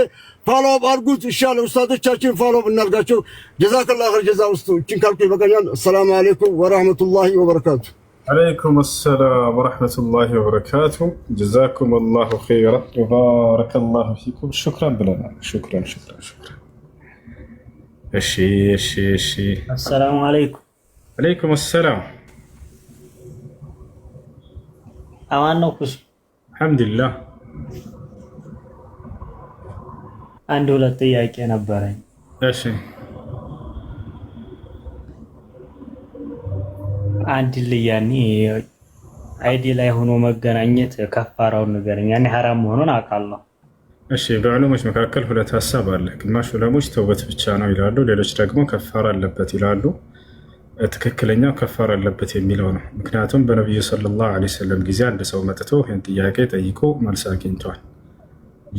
ፎሎ አፕ አድርጉት። ኢንሻአላህ ኡስታዶቻችን ፎሎ አፕ እናርጋቸው። ጀዛከላሁ ኸይር ጀዛ። ውስጥ እቺን ካልኩ ይበቃኛል። ሰላም አለይኩም ወራህመቱላሂ ወበረካቱ። عليكم السلام ورحمة الله وبركاته. جزاكم الله خيرا وبارك الله فيكم. شكرا بلنا. شكرا. اشي. السلام عليكم. عليكم السلام. أمانو كس. الحمد لله. አንድ ሁለት ጥያቄ ነበረኝ። እሺ አንድ ልያኔ አይዲ ላይ ሆኖ መገናኘት ከፋራውን ንገረኝ። ያኔ ሐራም መሆኑን አውቃለሁ። እሺ በዑለሞች መካከል ሁለት ሐሳብ አለ። ግማሽ ዑለሞች ተውበት ብቻ ነው ይላሉ፣ ሌሎች ደግሞ ከፋራ አለበት ይላሉ። ትክክለኛው ከፋራ አለበት የሚለው ነው። ምክንያቱም በነብዩ ሰለላሁ ዐለይሂ ወሰለም ጊዜ አንድ ሰው መጥቶ ይህን ጥያቄ ጠይቆ መልስ አግኝቷል።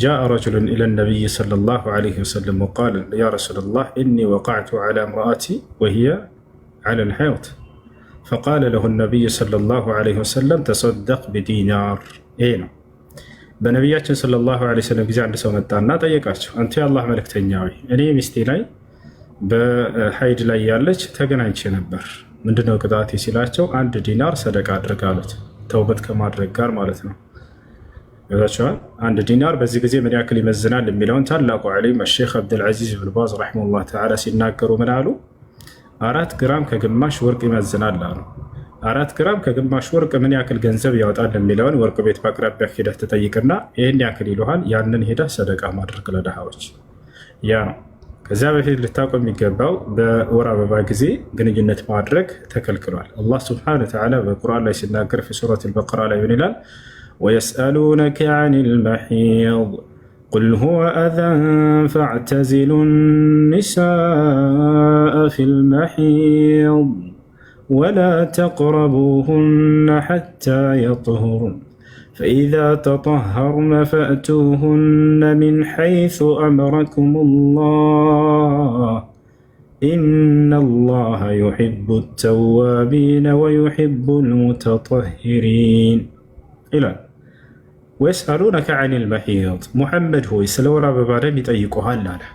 جاء رجل إلى النبي صلى الله عليه وسلم وقال يا رسول الله إني وقعت على امرأتي وهي على الحيض فقال له النبي صلى الله عليه وسلم تصدق بدينار. إيه ነው በነቢያችን ሰለላሁ ዐለይሂ ወሰለም ጊዜ አንድ ሰው መጣና ጠየቃቸው፣ አንተ የአላህ መልእክተኛ ሆይ እኔ ሚስቴ ላይ በሀይድ ላይ ያለች ተገናኝቼ ነበር፣ ምንድነው ቅጣቴ ሲላቸው 1 ዲናር ሰደቃ አድርግ አሉት። ተውበት ከማድረግ ጋር ማለት ነው። ይዛቸዋል 1 ዲናር በዚህ ጊዜ ምን ያክል ይመዝናል የሚለውን ታላቁ ዓሊም ሼክ አብዱልዓዚዝ ብን ባዝ ረሒመሁላህ ተዓላ ሲናገሩ ምን አሉ? 4 ግራም ከግማሽ ወርቅ ይመዝናል አሉ። 4 ግራም ከግማሽ ወርቅ ምን ያክል ገንዘብ ያወጣል የሚለውን ወርቅ ቤት በአቅራቢያ ሂደህ ትጠይቅና ይህን ያክል ይልሃል። ያንን ሄደህ ሰደቃ ማድረግ ለድሃዎች። ያ ነው ከዚያ በፊት ልታውቁ የሚገባው በወር አበባ ጊዜ ግንኙነት ማድረግ ተከልክሏል። አላህ ስብሐነሁ ወተዓላ በቁርአን ላይ ሲናገር ሱረት አልበቀራ ላይ ምን ይላል? ወየስአሉነከ ዐኒል መሒድ ቁል ሁወ አዘን ፈዕተዚሉ ኒሳአ ፊል መሒድ ወላ ተቅረቡሁነ ሐታ የጥሁርን فإذا تطهرن فأتوهن من حيث أمركم الله إن الله يحب التوابين ويحب المتطهرين إلى ويسألونك عن المحيض محمد هو يسلورا ببارم يطيقها لاله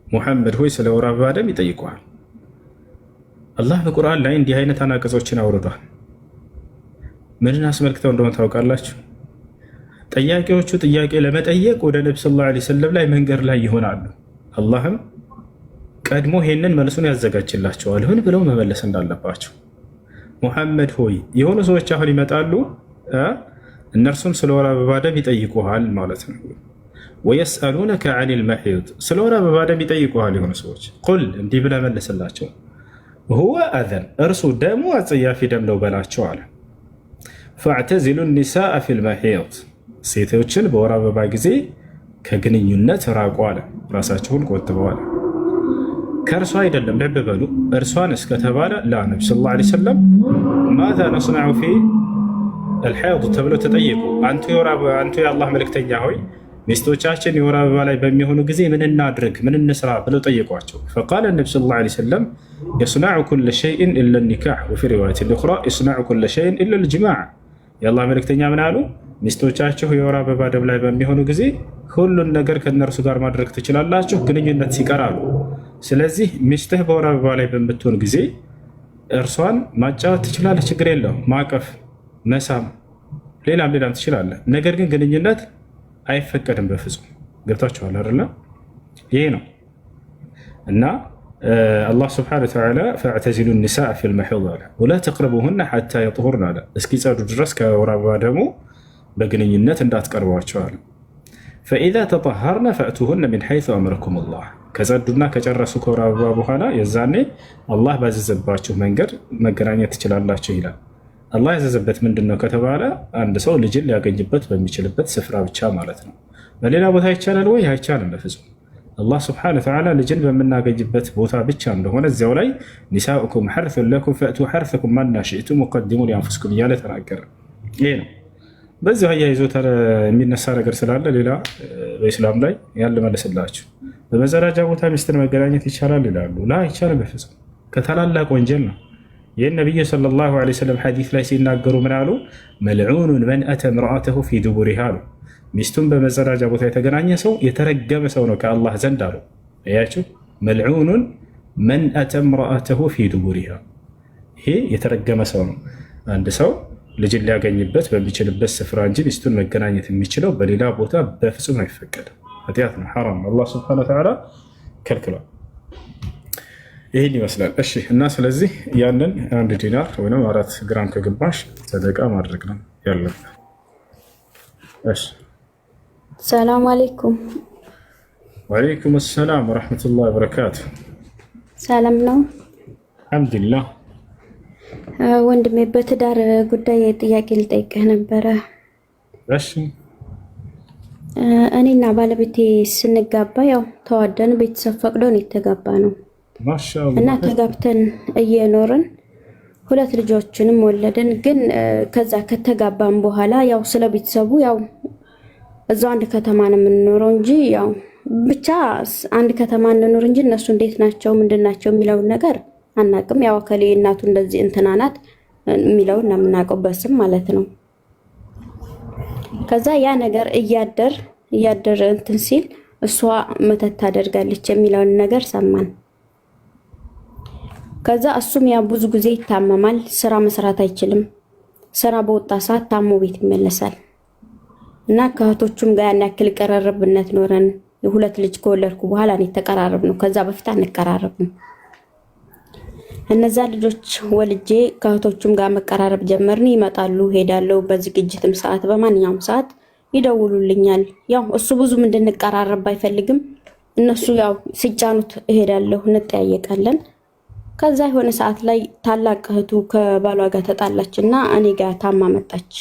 محمد هو يسلورا ببارم يطيقها الله بقرآن لا عندي هاي نتانا قصوشنا ورده ምንን አስመልክተው እንደሆነ ታውቃላችሁ? ጠያቂዎቹ ጥያቄ ለመጠየቅ ወደ ነብዩ ሰለላሁ ዐለይሂ ወሰለም ላይ መንገድ ላይ ይሆናሉ። አላህም ቀድሞ ይሄንን መልሱን ያዘጋጅላቸዋል ምን ብለው መመለስ እንዳለባቸው። ሙሐመድ ሆይ የሆኑ ሰዎች አሁን ይመጣሉ፣ እነርሱም ስለ ወር አበባ ደም ይጠይቁሃል ማለት ነው። ወየስአሉነከ ዐኒል መሒድ ስለ ወር አበባ ደም ይጠይቁሃል የሆኑ ሰዎች። ቁል እንዲህ ብለህ መልስላቸው፣ ሁወ አዘን እርሱ ደሙ አጸያፊ ደም ነው በላቸው አለ። ፈዕተዚሉ ኒሳአ ፊል መሒድ ሴቶችን በወር አበባ ጊዜ ከግንኙነት ራቁ አለ። ራሳቸውን ቆጥበዋል። ከእርሷ አይደለም ልብ በሉ፣ እርሷን እስከተባለ ላ ነቢ ሰለላሁ ዐለይሂ ወሰለም ማዛ ነስነዑ ፊ አልሐይድ ተብለው ተጠየቁ። አንቱ የአላህ መልእክተኛ ሆይ ሚስቶቻችን የወር አበባ ላይ በሚሆኑ ጊዜ ምን እናድርግ ምን እንስራ ብለው ጠየቋቸው። ፈቃለ ነቢ ሰለላሁ ዐለይሂ ወሰለም የስነዑ ኩለ ሸይእን ኢላ ኒካሕ ወፊ ሪዋየትን ኡኽራ የስነዑ ኩለ ሸይእን ኢላ ልጅማዕ። የአላህ መልእክተኛ ምን አሉ? ሚስቶቻችሁ የወር አበባ ደም ላይ በሚሆኑ ጊዜ ሁሉን ነገር ከነርሱ ጋር ማድረግ ትችላላችሁ፣ ግንኙነት ሲቀር አሉ። ስለዚህ ሚስትህ በወር አበባ ላይ በምትሆን ጊዜ እርሷን ማጫወት ትችላለህ፣ ችግር የለውም። ማቀፍ፣ መሳም፣ ሌላም ትችላለህ። ነገር ግን ግንኙነት አይፈቀድም በፍጹም። ገብታችኋል አይደለ? ይሄ ነው እና አላህ ስብሐነሁ ወተዓላ ፈዕተዚሉ ኒሳአ ፊል መሒድ አለ ወላ ተቅረቡሁነ ሐታ የጥሁርነ አለ። እስኪጸዱ ድረስ ከወር አበባ ደግሞ በግንኙነት እንዳትቀርቧቸው አለ። ፈኢዛ ተጠሀርነ ፈእቱሁነ ሚን ሐይሱ አመረኩም አላህ ከጸዱና ከጨረሱ ከወር አበባ በኋላ የዛኔ አላህ ባዘዘባችሁ መንገድ መገናኘት ትችላላችሁ ይላል። አላህ ያዘዘበት ምንድን ነው ከተባለ አንድ ሰው ልጅን ሊያገኝበት በሚችልበት ስፍራ ብቻ ማለት ነው። በሌላ ቦታ ይቻላል ወይ? አይቻልም በፍጹም። አላህ ስብሐነሁ ወተዓላ ልጅን በምናገኝበት ቦታ ብቻ እንደሆነ እዚያው ላይ ኒሳኡኩም ሐርሱን ለኩም ፈእቱ ሐርሰኩም አና ሽእቱም ወቀድሙ ሊአንፉሲኩም እያለ ተናገረ። ይሄ ነው። በዚህ አያይዞ የሚነሳ ነገር ስላለ ሌላ በኢስላም ላይ ያለ መለስላችሁ። በመጸዳጃ ቦታ ሚስትን መገናኘት ይቻላል ይላሉ። ላ አይቻልም በፍጹም፣ ከታላላቅ ወንጀል ነው። ይህን ነቢዩ ሰለላሁ ዐለይሂ ወሰለም ሐዲስ ላይ ሲናገሩ ምን አሉ? መልዑኑን መን አተ ምርአተሁ ፊ ዱቡሪሃ አሉ። ሚስቱን በመጸዳጃ ቦታ የተገናኘ ሰው የተረገመ ሰው ነው ከአላህ ዘንድ አሉ። አያችሁ፣ መልዑኑን መን አተ ምርአተሁ ፊ ዱቡሪሃ፣ ይሄ የተረገመ ሰው ነው። አንድ ሰው ልጅን ሊያገኝበት በሚችልበት ስፍራ እንጂ ሚስቱን መገናኘት የሚችለው በሌላ ቦታ በፍጹም አይፈቀድም። ኃጢአት ነው፣ ሐራም ነው። አላህ ሱብሓነሁ ወተዓላ ከልክሏል። ይህን ይመስላል። እሺ፣ እና ስለዚህ ያንን 1 ዲናር ወይም 4 ግራም ከግማሽ ሰደቃ ማድረግ ነው ያለብን። እሺ፣ ሰላም አለይኩም። ወአለይኩም ሰላም ወራህመቱላሂ ወበረካቱ። ሰላም ነው? አልሐምዱሊላህ። ወንድሜ በትዳር ጉዳይ ጥያቄ ልጠይቅህ ነበረ። እሺ። እኔና ባለቤቴ ስንጋባ ያው ተዋደን ቤተሰብ ፈቅዶን የተጋባ ነው ማሻአላህ። እና ተጋብተን እየኖርን 2 ልጆችንም ወለድን። ግን ከዛ ከተጋባን በኋላ ያው ስለ ቤተሰቡ ያው እዛው አንድ ከተማ ነው የምንኖረው እንጂ ያው ብቻ አንድ ከተማ እንኖር እንጂ እነሱ እንዴት ናቸው ምንድናቸው የሚለውን ነገር አናቅም። ያው ከሌ እናቱ እንደዚህ እንትና ናት የሚለውን ነው የምናውቀው በስም ማለት ነው። ከዛ ያ ነገር እያደር እንትን ሲል እሷ መተት ታደርጋለች የሚለውን ነገር ሰማን። ከዛ እሱም ያ ብዙ ጊዜ ይታመማል፣ ስራ መስራት አይችልም። ስራ በወጣ ሰዓት ታሞ ቤት ይመለሳል እና ከእህቶቹም ጋር ያን ያክል ቀረርብነት ኖረን 2 ልጅ ከወለድኩ በኋላ ነው የተቀራረብ ነው። ከዛ በፊት አንቀራረብም። እነዛ ልጆች ወልጄ ከእህቶቹም ጋር መቀራረብ ጀመርን። ይመጣሉ፣ ሄዳለሁ። በዝግጅትም ሰዓት በማንኛውም ሰዓት ይደውሉልኛል። ያው እሱ ብዙም እንድንቀራረብ አይፈልግም። እነሱ ያው ሲጫኑት እሄዳለሁ፣ እንጠያየቃለን። ከዛ የሆነ ሰዓት ላይ ታላቅ እህቱ ከባሏ ጋር ተጣላች እና እኔ ጋር ታማ መጣች።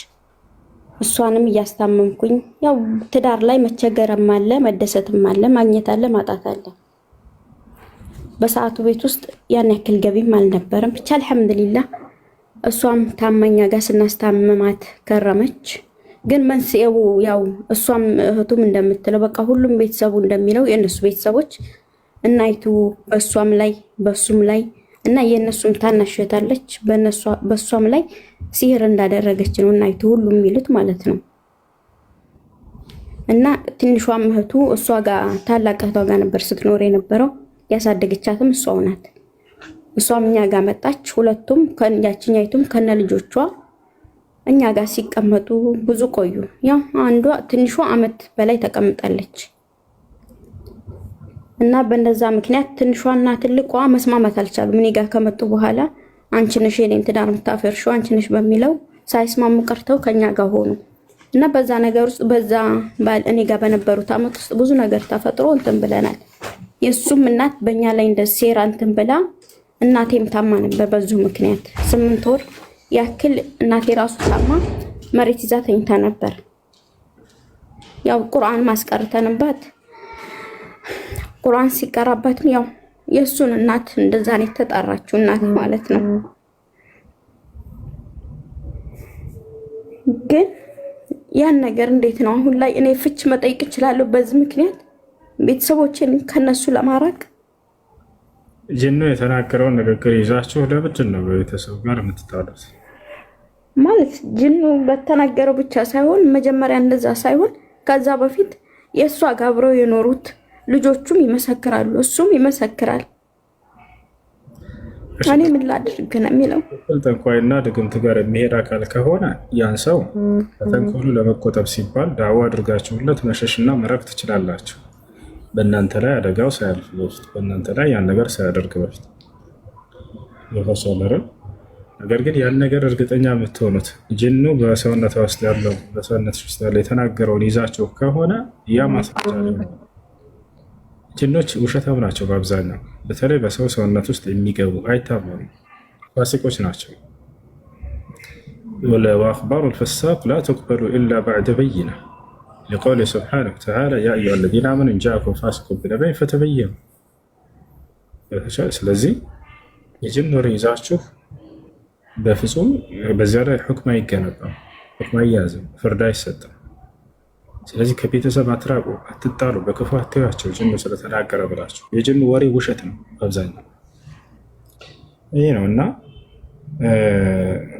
እሷንም እያስታመምኩኝ ያው ትዳር ላይ መቸገርም አለ፣ መደሰትም አለ፣ ማግኘት አለ፣ ማጣት አለ። በሰዓቱ ቤት ውስጥ ያን ያክል ገቢም አልነበረም። ብቻ አልሐምዱሊላህ እሷም ታማኛ ጋር ስናስታምማት ከረመች። ግን መንስኤው ያው እሷም እህቱም እንደምትለው በቃ ሁሉም ቤተሰቡ እንደሚለው የእነሱ ቤተሰቦች እናይቱ በእሷም ላይ በሱም ላይ እና የእነሱም ታናሽ እህት አለች በእሷም ላይ ሲህር እንዳደረገች ነው እናይቱ ሁሉም የሚሉት ማለት ነው። እና ትንሿም እህቱ እሷ ጋር ታላቅ እህቷ ጋር ነበር ስትኖር የነበረው። ያሳደገቻትም እሷው ናት። እሷም እኛ ጋር መጣች። ሁለቱም ያችኛይቱም ከነ ልጆቿ እኛ ጋር ሲቀመጡ ብዙ ቆዩ። ያው አንዷ ትንሿ አመት በላይ ተቀምጣለች እና በእንደዛ ምክንያት ትንሿና ትልቋ መስማማት አልቻሉም። እኔ ጋር ከመጡ በኋላ አንቺ ነሽ የኔን ትዳር የምታፈርሺው አንቺ ነሽ በሚለው ሳይስማሙ ቀርተው ከኛ ጋር ሆኑ እና በዛ ነገር ውስጥ በዛ እኔ ጋር በነበሩት አመት ውስጥ ብዙ ነገር ተፈጥሮ እንትን ብለናል። የሱም እናት በእኛ ላይ እንደ ሴራ እንትን ብላ እናቴም ታማ ነበር። በዙ ምክንያት 8 ወር ያክል እናቴ ራሱ ታማ መሬት ይዛ ተኝታ ነበር። ያው ቁርአን ማስቀርተንባት ቁርአን ሲቀራባትም ያው የሱን እናት እንደዛ ነው የተጣራችው እናት ማለት ነው። ግን ያን ነገር እንዴት ነው አሁን ላይ እኔ ፍች መጠየቅ እችላለሁ በዚህ ምክንያት ቤተሰቦችን ከነሱ ለማራቅ? ጅኑ የተናገረውን ንግግር ይዛችሁ ለምንድን ነው በቤተሰብ ጋር የምትጣሉት? ማለት ጅኑ በተናገረው ብቻ ሳይሆን መጀመሪያ እንደዛ ሳይሆን ከዛ በፊት የእሷ ጋር አብረው የኖሩት ልጆቹም ይመሰክራሉ፣ እሱም ይመሰክራል። እኔ ምን ላድርግ ነው የሚለው። ጠንቋይና ድግምት ጋር የሚሄድ አካል ከሆነ ያን ሰው ከተንኮሉ ለመቆጠብ ሲባል ዳዋ አድርጋችሁለት መሸሽና መራቅ ትችላላችሁ። በእናንተ ላይ አደጋው ሳያልፍ በፊት በእናንተ ላይ ያን ነገር ሳያደርግ በፊት ይፈሰለረ። ነገር ግን ያን ነገር እርግጠኛ የምትሆኑት ጅኑ በሰውነት ውስጥ ያለው በሰውነት ውስጥ ያለው የተናገረውን ይዛችሁ ከሆነ ያ ማስረጃ ነው። ጅኖች ውሸታም ናቸው በአብዛኛው። በተለይ በሰው ሰውነት ውስጥ የሚገቡ አይታመኑም፣ ፋሲቆች ናቸው። ወአኽባሩ ልፈሳቅ ላ ተቅበሉ ኢላ ባዕደ በይና لقول سبحانه وتعالى يا أيها الذين آمنوا إن جاءكم فاسق بنبأ فتبينوا። ስለዚህ የጅን ወሬ ይዛችሁ በፍጹም በዚያ ላይ ሁክም አይገነባም፣ ሁክም አይያዝም፣ ፍርድ አይሰጥም። ስለዚህ ከቤተሰብ አትራቁ፣ አትጣሉ፣ በክፉ አትያቸው ጅኑ ስለተናገረ ብላችሁ። የጅኑ ወሬ ውሸት ነው አብዛኛው ይሄ ነው። እና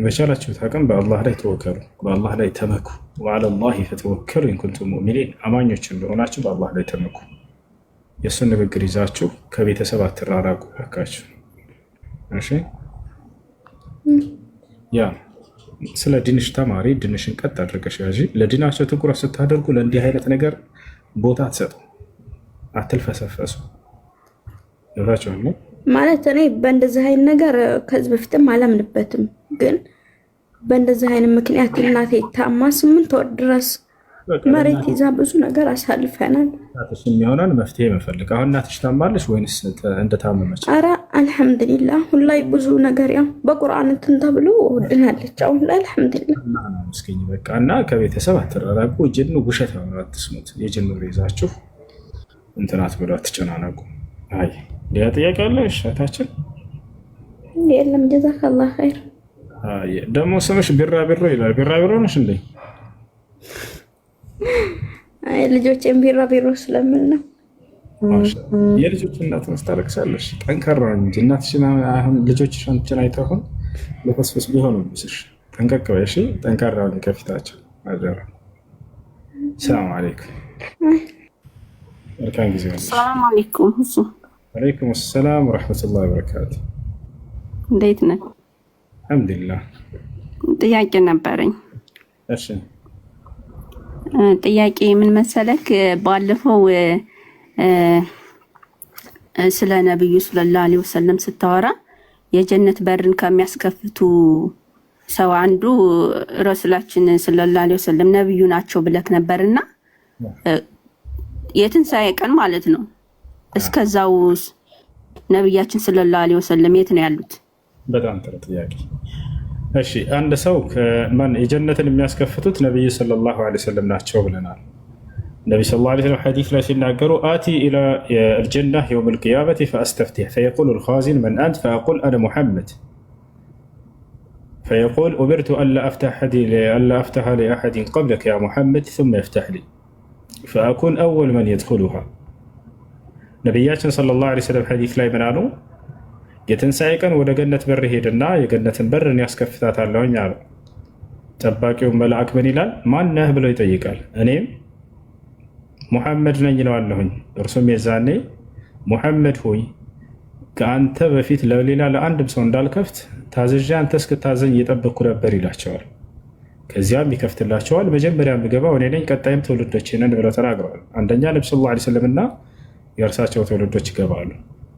በቻላችሁት አቅም በአላህ ላይ ተወከሉ፣ በአላህ ላይ ተመኩ። ወዐለላሂ ፈተወከሉ ኢን ኩንቱም ሙእሚኒን፣ አማኞች እንደሆናችሁ በአላህ ላይ ተመኩ። የእሱን ንግግር ይዛችሁ ከቤተሰብ አትራራቁ እባካችሁ። እሺ ያ ስለ ዲንሽ ተማሪ፣ ዲንሽን ቀጥ አድርገሽ ያዢ። ለዲናቸው ትኩረት ስታደርጉ ለእንዲህ አይነት ነገር ቦታ አትሰጡ፣ አትልፈሰፈሱ። ይብራችሁ ነው ማለት እኔ በእንደዚህ አይነት ነገር ከዚህ በፊትም አላምንበትም። ግን በእንደዚህ አይነት ምክንያት እናቴ ታማ 8 ወር ድረስ መሬት ይዛ ብዙ ነገር አሳልፈናል። እናትሽ የሚሆነን መፍትሄ መፈልግ። አሁን እናትሽ ታማለች ወይንስ እንደታመመች? አረ አልሐምዱሊላህ አሁን ላይ ብዙ ነገር ያው በቁርአን እንትን ተብሎ ድናለች። አሁን ላይ አልሐምዱሊላህ መስኪኝ በቃ። እና ከቤተሰብ አትራራቁ። ጅኑ ውሸት ነው አትስሙት። የጅኑ ሬዛችሁ እንትናት ብሎ አትጨናነቁ። አይ ሌላ ጥያቄ አለ? እሻታችን የለም። ጀዛከላህ ኸይር። አይ ደግሞ ስምሽ ቢራቢሮ ይላል። ቢራቢሮ ነሽ እንዴ? አይ ልጆቼን ቢራቢሮ ስለምን ነው። የልጆች እናት ታለቅሳለሽ። ጠንካራ እንጂ እናትሽን አሁን ልጆችሽ አንቺን አይተውን ለተስፈስ ቢሆኑ ብስሽ ጠንቀቅ በይ እሺ። ጠንካራ ነው ከፊታቸው አደራ። ሰላም አለይኩም። መልካም ጊዜ። ሰላም አለይኩም። እሱ አለይኩም ሰላም ወራህመቱላሂ ወበረካቱ። እንዴት ነህ? አልሐምዱሊላህ። ጥያቄ ነበረኝ። እሺ ጥያቄ ምን መሰለክ፣ ባለፈው ስለ ነብዩ ሰለላሁ ዐለይሂ ወሰለም ስታወራ የጀነት በርን ከሚያስከፍቱ ሰው አንዱ ረሱላችን ሰለላሁ ዐለይሂ ወሰለም ነብዩ ናቸው ብለክ ነበርና የትንሣኤ ቀን ማለት ነው። እስከዛው ነብያችን ሰለላሁ ዐለይሂ ወሰለም የት ነው ያሉት? በጣም ጥሩ ጥያቄ። እሺ አንድ ሰው ከማን የጀነትን የሚያስከፍቱት ነብዩ ሰለላሁ ዐለይሂ ወሰለም ናቸው ብለናል። ነብዩ ሰለላሁ ዐለይሂ ወሰለም ሐዲስ ላይ ሲናገሩ አቲ ኢላ الجنة يوم القيامة فأستفتح فيقول الخازن من أنت فأقول أنا محمد فيقول أمرت ألا أفتح لأحد قبلك يا محمد ثم يفتح لي فأكون أول من يدخلها ነብያችን ሰለላሁ ዐለይሂ ወሰለም ሐዲስ ላይ ምን አሉ? የትንሣኤ ቀን ወደ ገነት በር ሄድና የገነትን በር እኔ ያስከፍታታለሁኝ አሉ። ጠባቂው መልአክ ምን ይላል? ማነህ ብሎ ይጠይቃል። እኔም ሙሐመድ ነኝ እለዋለሁኝ። እርሱም የዛኔ ሙሐመድ ሆይ ከአንተ በፊት ለሌላ ለአንድም ሰው እንዳልከፍት ታዝዣ አንተ እስክታዘኝ እየጠበቅኩ ነበር ይላቸዋል። ከዚያም ይከፍትላቸዋል። መጀመሪያ የምገባው እኔ ነኝ፣ ቀጣይም ትውልዶቼ ነን ብለው ተናግረዋል። አንደኛ ነብዩ ሰለላሁ ዐለይሂ ወሰለም እና የእርሳቸው ትውልዶች ይገባሉ።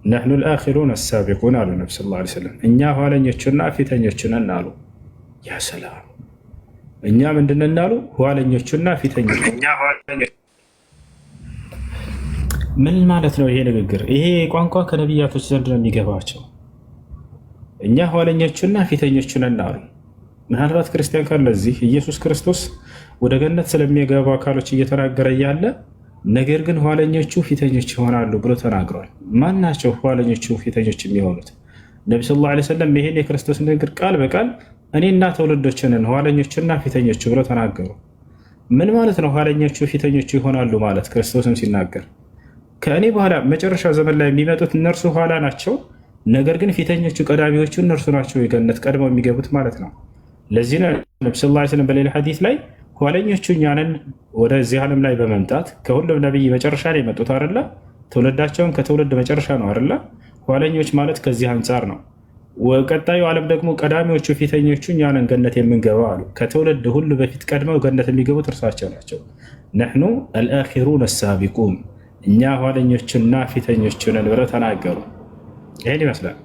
ነሕኑ ልአኺሩን አሳቢቁን አሉ ነብዩ ሰለላሁ ዐለይሂ ወሰለም። እኛ ኋለኞቹና ፊተኞቹ ነን አሉ። ያ ሰላም! እኛ ምንድን ነን አሉ? ኋለኞቹና ፊተኞቹ። ምን ማለት ነው ይሄ ንግግር? ይሄ ቋንቋ ከነቢያቶች ዘንድ ነው የሚገባቸው። እኛ ኋለኞቹና ፊተኞቹ ነን አሉ። ምናልባት ክርስቲያን ካለ እዚህ ኢየሱስ ክርስቶስ ወደ ገነት ስለሚገቡ አካሎች እየተናገረ እያለ ነገር ግን ኋለኞቹ ፊተኞች ይሆናሉ ብሎ ተናግሯል። ማን ናቸው ኋለኞቹ ፊተኞች የሚሆኑት? ነብዩ ሰለላሁ ዐለይሂ ወሰለም ይሄን የክርስቶስ ንግግር ቃል በቃል እኔና ትውልዶችንን ኋለኞችና ፊተኞች ብሎ ተናገሩ። ምን ማለት ነው ኋለኞቹ ፊተኞቹ ይሆናሉ ማለት? ክርስቶስም ሲናገር ከእኔ በኋላ መጨረሻ ዘመን ላይ የሚመጡት እነርሱ ኋላ ናቸው፣ ነገር ግን ፊተኞቹ ቀዳሚዎቹ እነርሱ ናቸው የገነት ቀድመው የሚገቡት ማለት ነው። ለዚህ ነው ነብዩ ሰለላሁ ዐለይሂ ወሰለም በሌላ ሐዲስ ላይ ኋለኞቹ እኛንን ወደዚህ ዓለም ላይ በመምጣት ከሁሉም ነቢይ መጨረሻ ላይ የመጡት አይደለ? ትውልዳቸውን ከትውልድ መጨረሻ ነው አይደለ? ኋለኞች ማለት ከዚህ አንጻር ነው። ቀጣዩ ዓለም ደግሞ ቀዳሚዎቹ ፊተኞቹ እኛንን ገነት የምንገባው አሉ። ከትውልድ ሁሉ በፊት ቀድመው ገነት የሚገቡት እርሳቸው ናቸው። ነሕኑ አልአኺሩን አሳቢቁን፣ እኛ ኋለኞቹና ፊተኞቹ ነን ብለው ተናገሩ። ይሄን ይመስላል።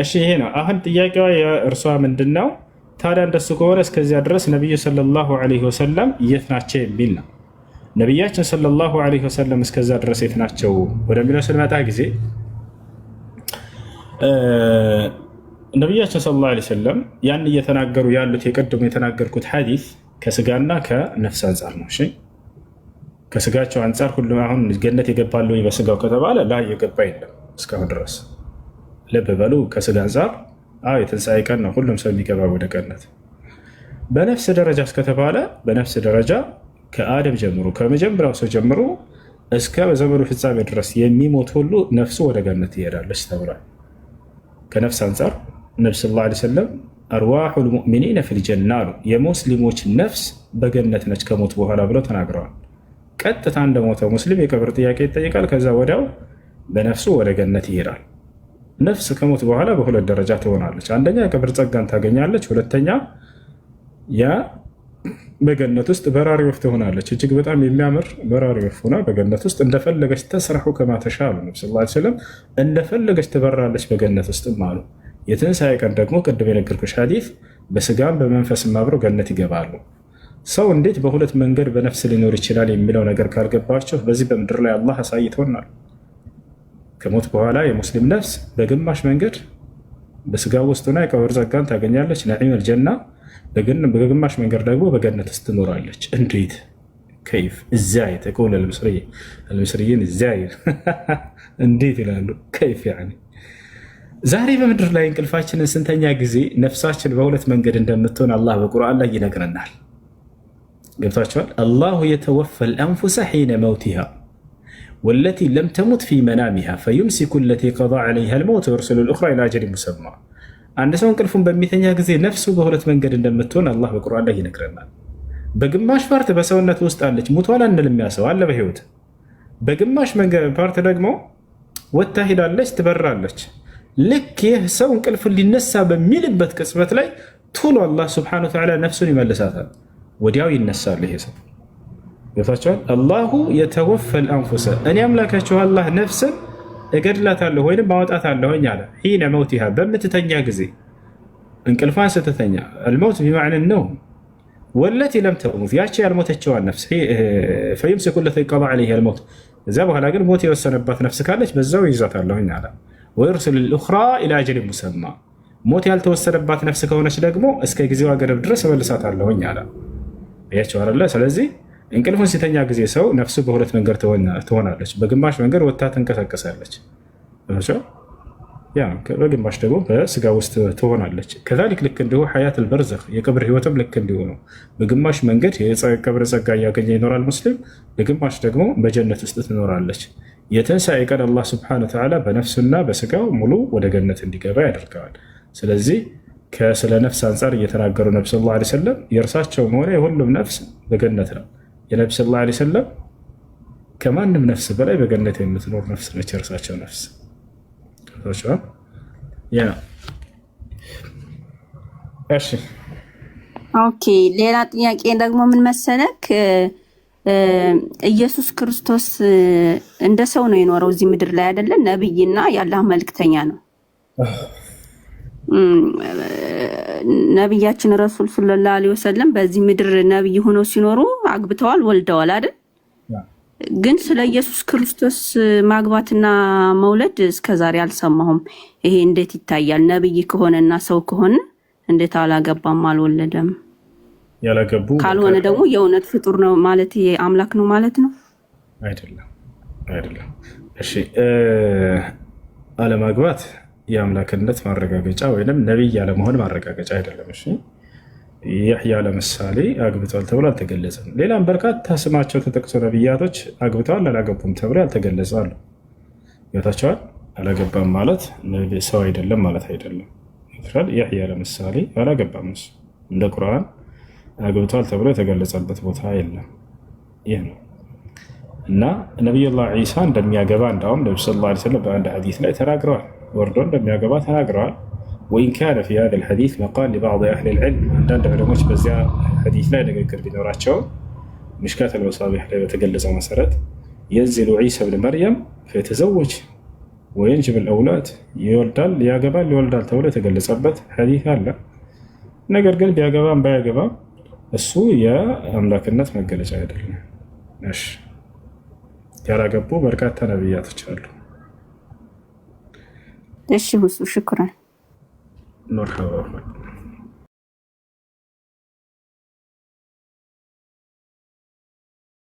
እሺ ይሄ ነው አሁን ጥያቄዋ የእርሷ ምንድን ነው? ታዲያ እንደሱ ከሆነ እስከዚያ ድረስ ነቢዩ ሰለላሁ ዐለይሂ ወሰለም የት ናቸው የሚል ነው። ነቢያችን ሰለላሁ ዐለይሂ ወሰለም እስከዛ ድረስ የት ናቸው ወደሚለው ስንመጣ ጊዜ ነቢያችን ሰለላሁ ዐለይሂ ወሰለም ያን እየተናገሩ ያሉት የቀድሞ የተናገርኩት ሐዲስ ከስጋና ከነፍስ አንጻር ነው። እሺ ከስጋቸው አንጻር ሁሉም አሁን ገነት የገባሉ በስጋው ከተባለ ላይ የገባ የለም እስካሁን ድረስ። ልብ በሉ ከስጋ አንጻር የትንሣኤ ቀን ነው ሁሉም ሰው የሚገባ ወደ ገነት። በነፍስ ደረጃ እስከተባለ በነፍስ ደረጃ ከአደም ጀምሮ ከመጀመሪያው ሰው ጀምሮ እስከ በዘመኑ ፍጻሜ ድረስ የሚሞት ሁሉ ነፍሱ ወደ ገነት ይሄዳለች ተብሏል። ከነፍስ አንጻር ነብዩ ሰለላሁ ዐለይሂ ወሰለም አርዋሑል ሙእሚኒነ ፊል ጀና አሉ። የሙስሊሞች ነፍስ በገነት ነች ከሞት በኋላ ብለው ተናግረዋል። ቀጥታ እንደሞተ ሙስሊም የቀብር ጥያቄ ይጠይቃል። ከዛ ወዲያው በነፍሱ ወደ ገነት ይሄዳል። ነፍስ ከሞት በኋላ በሁለት ደረጃ ትሆናለች። አንደኛ የቀብር ጸጋን ታገኛለች። ሁለተኛ በገነት ውስጥ በራሪ ወፍ ትሆናለች። እጅግ በጣም የሚያምር በራሪ ወፍ ሆና በገነት ውስጥ እንደፈለገች ተስረሑ ከማ ተሻ አሉ ነብዩ ሰለላሁ ዐለይሂ ወሰለም። እንደፈለገች ትበራለች በገነት ውስጥም አሉ። የትንሣኤ ቀን ደግሞ ቅድም የነገርኩሽ ሐዲስ በስጋም በመንፈስም አብረው ገነት ይገባሉ። ሰው እንዴት በሁለት መንገድ በነፍስ ሊኖር ይችላል የሚለው ነገር ካልገባቸው በዚህ በምድር ላይ አላህ አሳይቶናል። ከሞት በኋላ የሙስሊም ነፍስ በግማሽ መንገድ በስጋ ውስጥ ሆና የቀብር ጸጋን ታገኛለች፣ ነዒመል ጀና። በግማሽ መንገድ ደግሞ በገነት ውስጥ ትኖራለች። እንዴት ከይፍ እዛይ ተቆለ አልምስሪይን እዛይ እንዴት ይላሉ። ከይፍ ያኒ ዛሬ በምድር ላይ እንቅልፋችንን ስንተኛ ጊዜ ነፍሳችን በሁለት መንገድ እንደምትሆን አላህ በቁርአን ላይ ይነግረናል። ገብታችኋል? አላሁ የተወፈል አንፉሰ ሒነ መውቲሃ ወለቲ ለም ተሙት ፊ መናሚሃ ፈዩምሲኩ ለቲ ቀዳ ዐለይሃ ልመውት ወየርሲሉ ልኡኽራ ኢላ አጀሊን ሙሰማ። አንድ ሰው እንቅልፉን በሚተኛ ጊዜ ነፍሱ በሁለት መንገድ እንደምትሆን አላህ በቁርአን ላይ ይነግረናል። በግማሽ ፓርት በሰውነት ውስጥ አለች፣ ሙቷል አንልም፣ ያ ሰው አለ በህይወት። በግማሽ ፓርት ደግሞ ወጥታ ሄዳለች፣ ትበራለች። ልክ ይህ ሰው እንቅልፉን ሊነሳ በሚልበት ቅጽበት ላይ ቶሎ አላህ ሱብሓነሁ ወተዓላ ነፍሱን ይመልሳታል፣ ወዲያው ይነሳል ይሄ ሰው። ገብታችኋል? አላሁ የተወፈል አንፉሰ፣ እኔ አምላካችሁ አላህ ነፍስን እገድላታለሁ ወይም ማውጣታለሁ አለ። ሒነ መውቲሃ፣ በምትተኛ ጊዜ እንቅልፏን ስትተኛ الموت بمعنى النوم والتي لم تمت ያቺ ያልሞተችዋን ነፍስ فيمسك التي قضى عليها الموت እዛ በኋላ ግን ሞት የወሰነባት ነፍስ ካለች በዛው ይዛታለሁኝ አለ ويرسل الاخرى الى اجل مسمى ሞት ያልተወሰነባት ነፍስ ከሆነች ደግሞ እስከ ጊዜዋ ገደብ ድረስ መልሳታለሁኝ አለ ያቸው አይደለ ስለዚህ እንቅልፉን ሲተኛ ጊዜ ሰው ነፍሱ በሁለት መንገድ ትሆናለች በግማሽ መንገድ ወጣ ትንቀሳቀሳለች እሺ ያ በግማሽ ደግሞ በስጋ ውስጥ ትሆናለች ከذلك ልክ እንዲሁ ሐያት البرزخ የቀብር ህይወትም ልክ እንዲሁ ነው በግማሽ መንገድ የቀብር ጸጋ ያገኘ ይኖራል ሙስሊም በግማሽ ደግሞ በጀነት ውስጥ ትኖራለች የትንሣኤ ቀን አላህ Subhanahu Wa Ta'ala በነፍሱና በስጋው ሙሉ ወደ ገነት እንዲገባ ያደርጋል ስለዚህ ከስለ ነፍስ አንፃር እየተናገሩ ነብዩ ሰለላሁ ዐለይሂ ወሰለም የእርሳቸው ሆነ የሁሉም ነፍስ በገነት ነው የነብዩ ሰለላሁ ዐለይሂ ወሰለም ከማንም ነፍስ በላይ በገነት የምትኖር ነፍስ ነች የእርሳቸው ነፍስ ያ እሺ ኦኬ ሌላ ጥያቄ ደግሞ ምን መሰለክ ኢየሱስ ክርስቶስ እንደ ሰው ነው የኖረው እዚህ ምድር ላይ አይደለ ነብይና የአላህ መልእክተኛ ነው ነብያችን ረሱል ሰለላሁ ዐለይሂ ወሰለም በዚህ ምድር ነብይ ሆነው ሲኖሩ አግብተዋል ወልደዋል አይደል ግን ስለ ኢየሱስ ክርስቶስ ማግባትና መውለድ እስከዛሬ አልሰማሁም ይሄ እንዴት ይታያል ነብይ ከሆነና ሰው ከሆነ እንዴት አላገባም አልወለደም ያላገቡ ካልሆነ ደግሞ የእውነት ፍጡር ነው ማለት አምላክ ነው ማለት ነው አይደለም እሺ አለማግባት የአምላክነት ማረጋገጫ ወይንም ነብይ ያለመሆን ማረጋገጫ አይደለም እሺ ይህያ ለምሳሌ አግብቷል ተብሎ አልተገለጸም ሌላም በርካታ ስማቸው ተጠቅሶ ነብያቶች አግብተዋል አላገቡም ተብሎ አልተገለጸም ያታቻል አላገባም ማለት ሰው አይደለም ማለት አይደለም ይችላል ይህያ ለምሳሌ አላገባም እንደ ቁርአን አግብቷል ተብሎ የተገለጸበት ቦታ የለም ይሄ ነው እና ነብዩላህ ኢሳ እንደሚያገባ እንዳውም ነብዩ ሰለላሁ ዐለይሂ ወሰለም በአንድ ሐዲስ ላይ ተናግረዋል ወርዶ እንደሚያገባ ተናግረዋል وإن كان في هذا الحديث مقال لبعض أهل العلم عندنا علماء بزيا حديث لا نذكر بنوراتشو مشكاة المصابيح لا يتجلز مسرت ينزل عيسى بن مريم فيتزوج وينجب الأولاد يولدال يا جبال يولدال تولى تجلز أبد حديث هلا نقدر قل بيا جبان بيا جبان السوء يا أملاك الناس ما جلج عادلنا مش يا راجبو بركات نبيات تشارلو شكرا مرحبا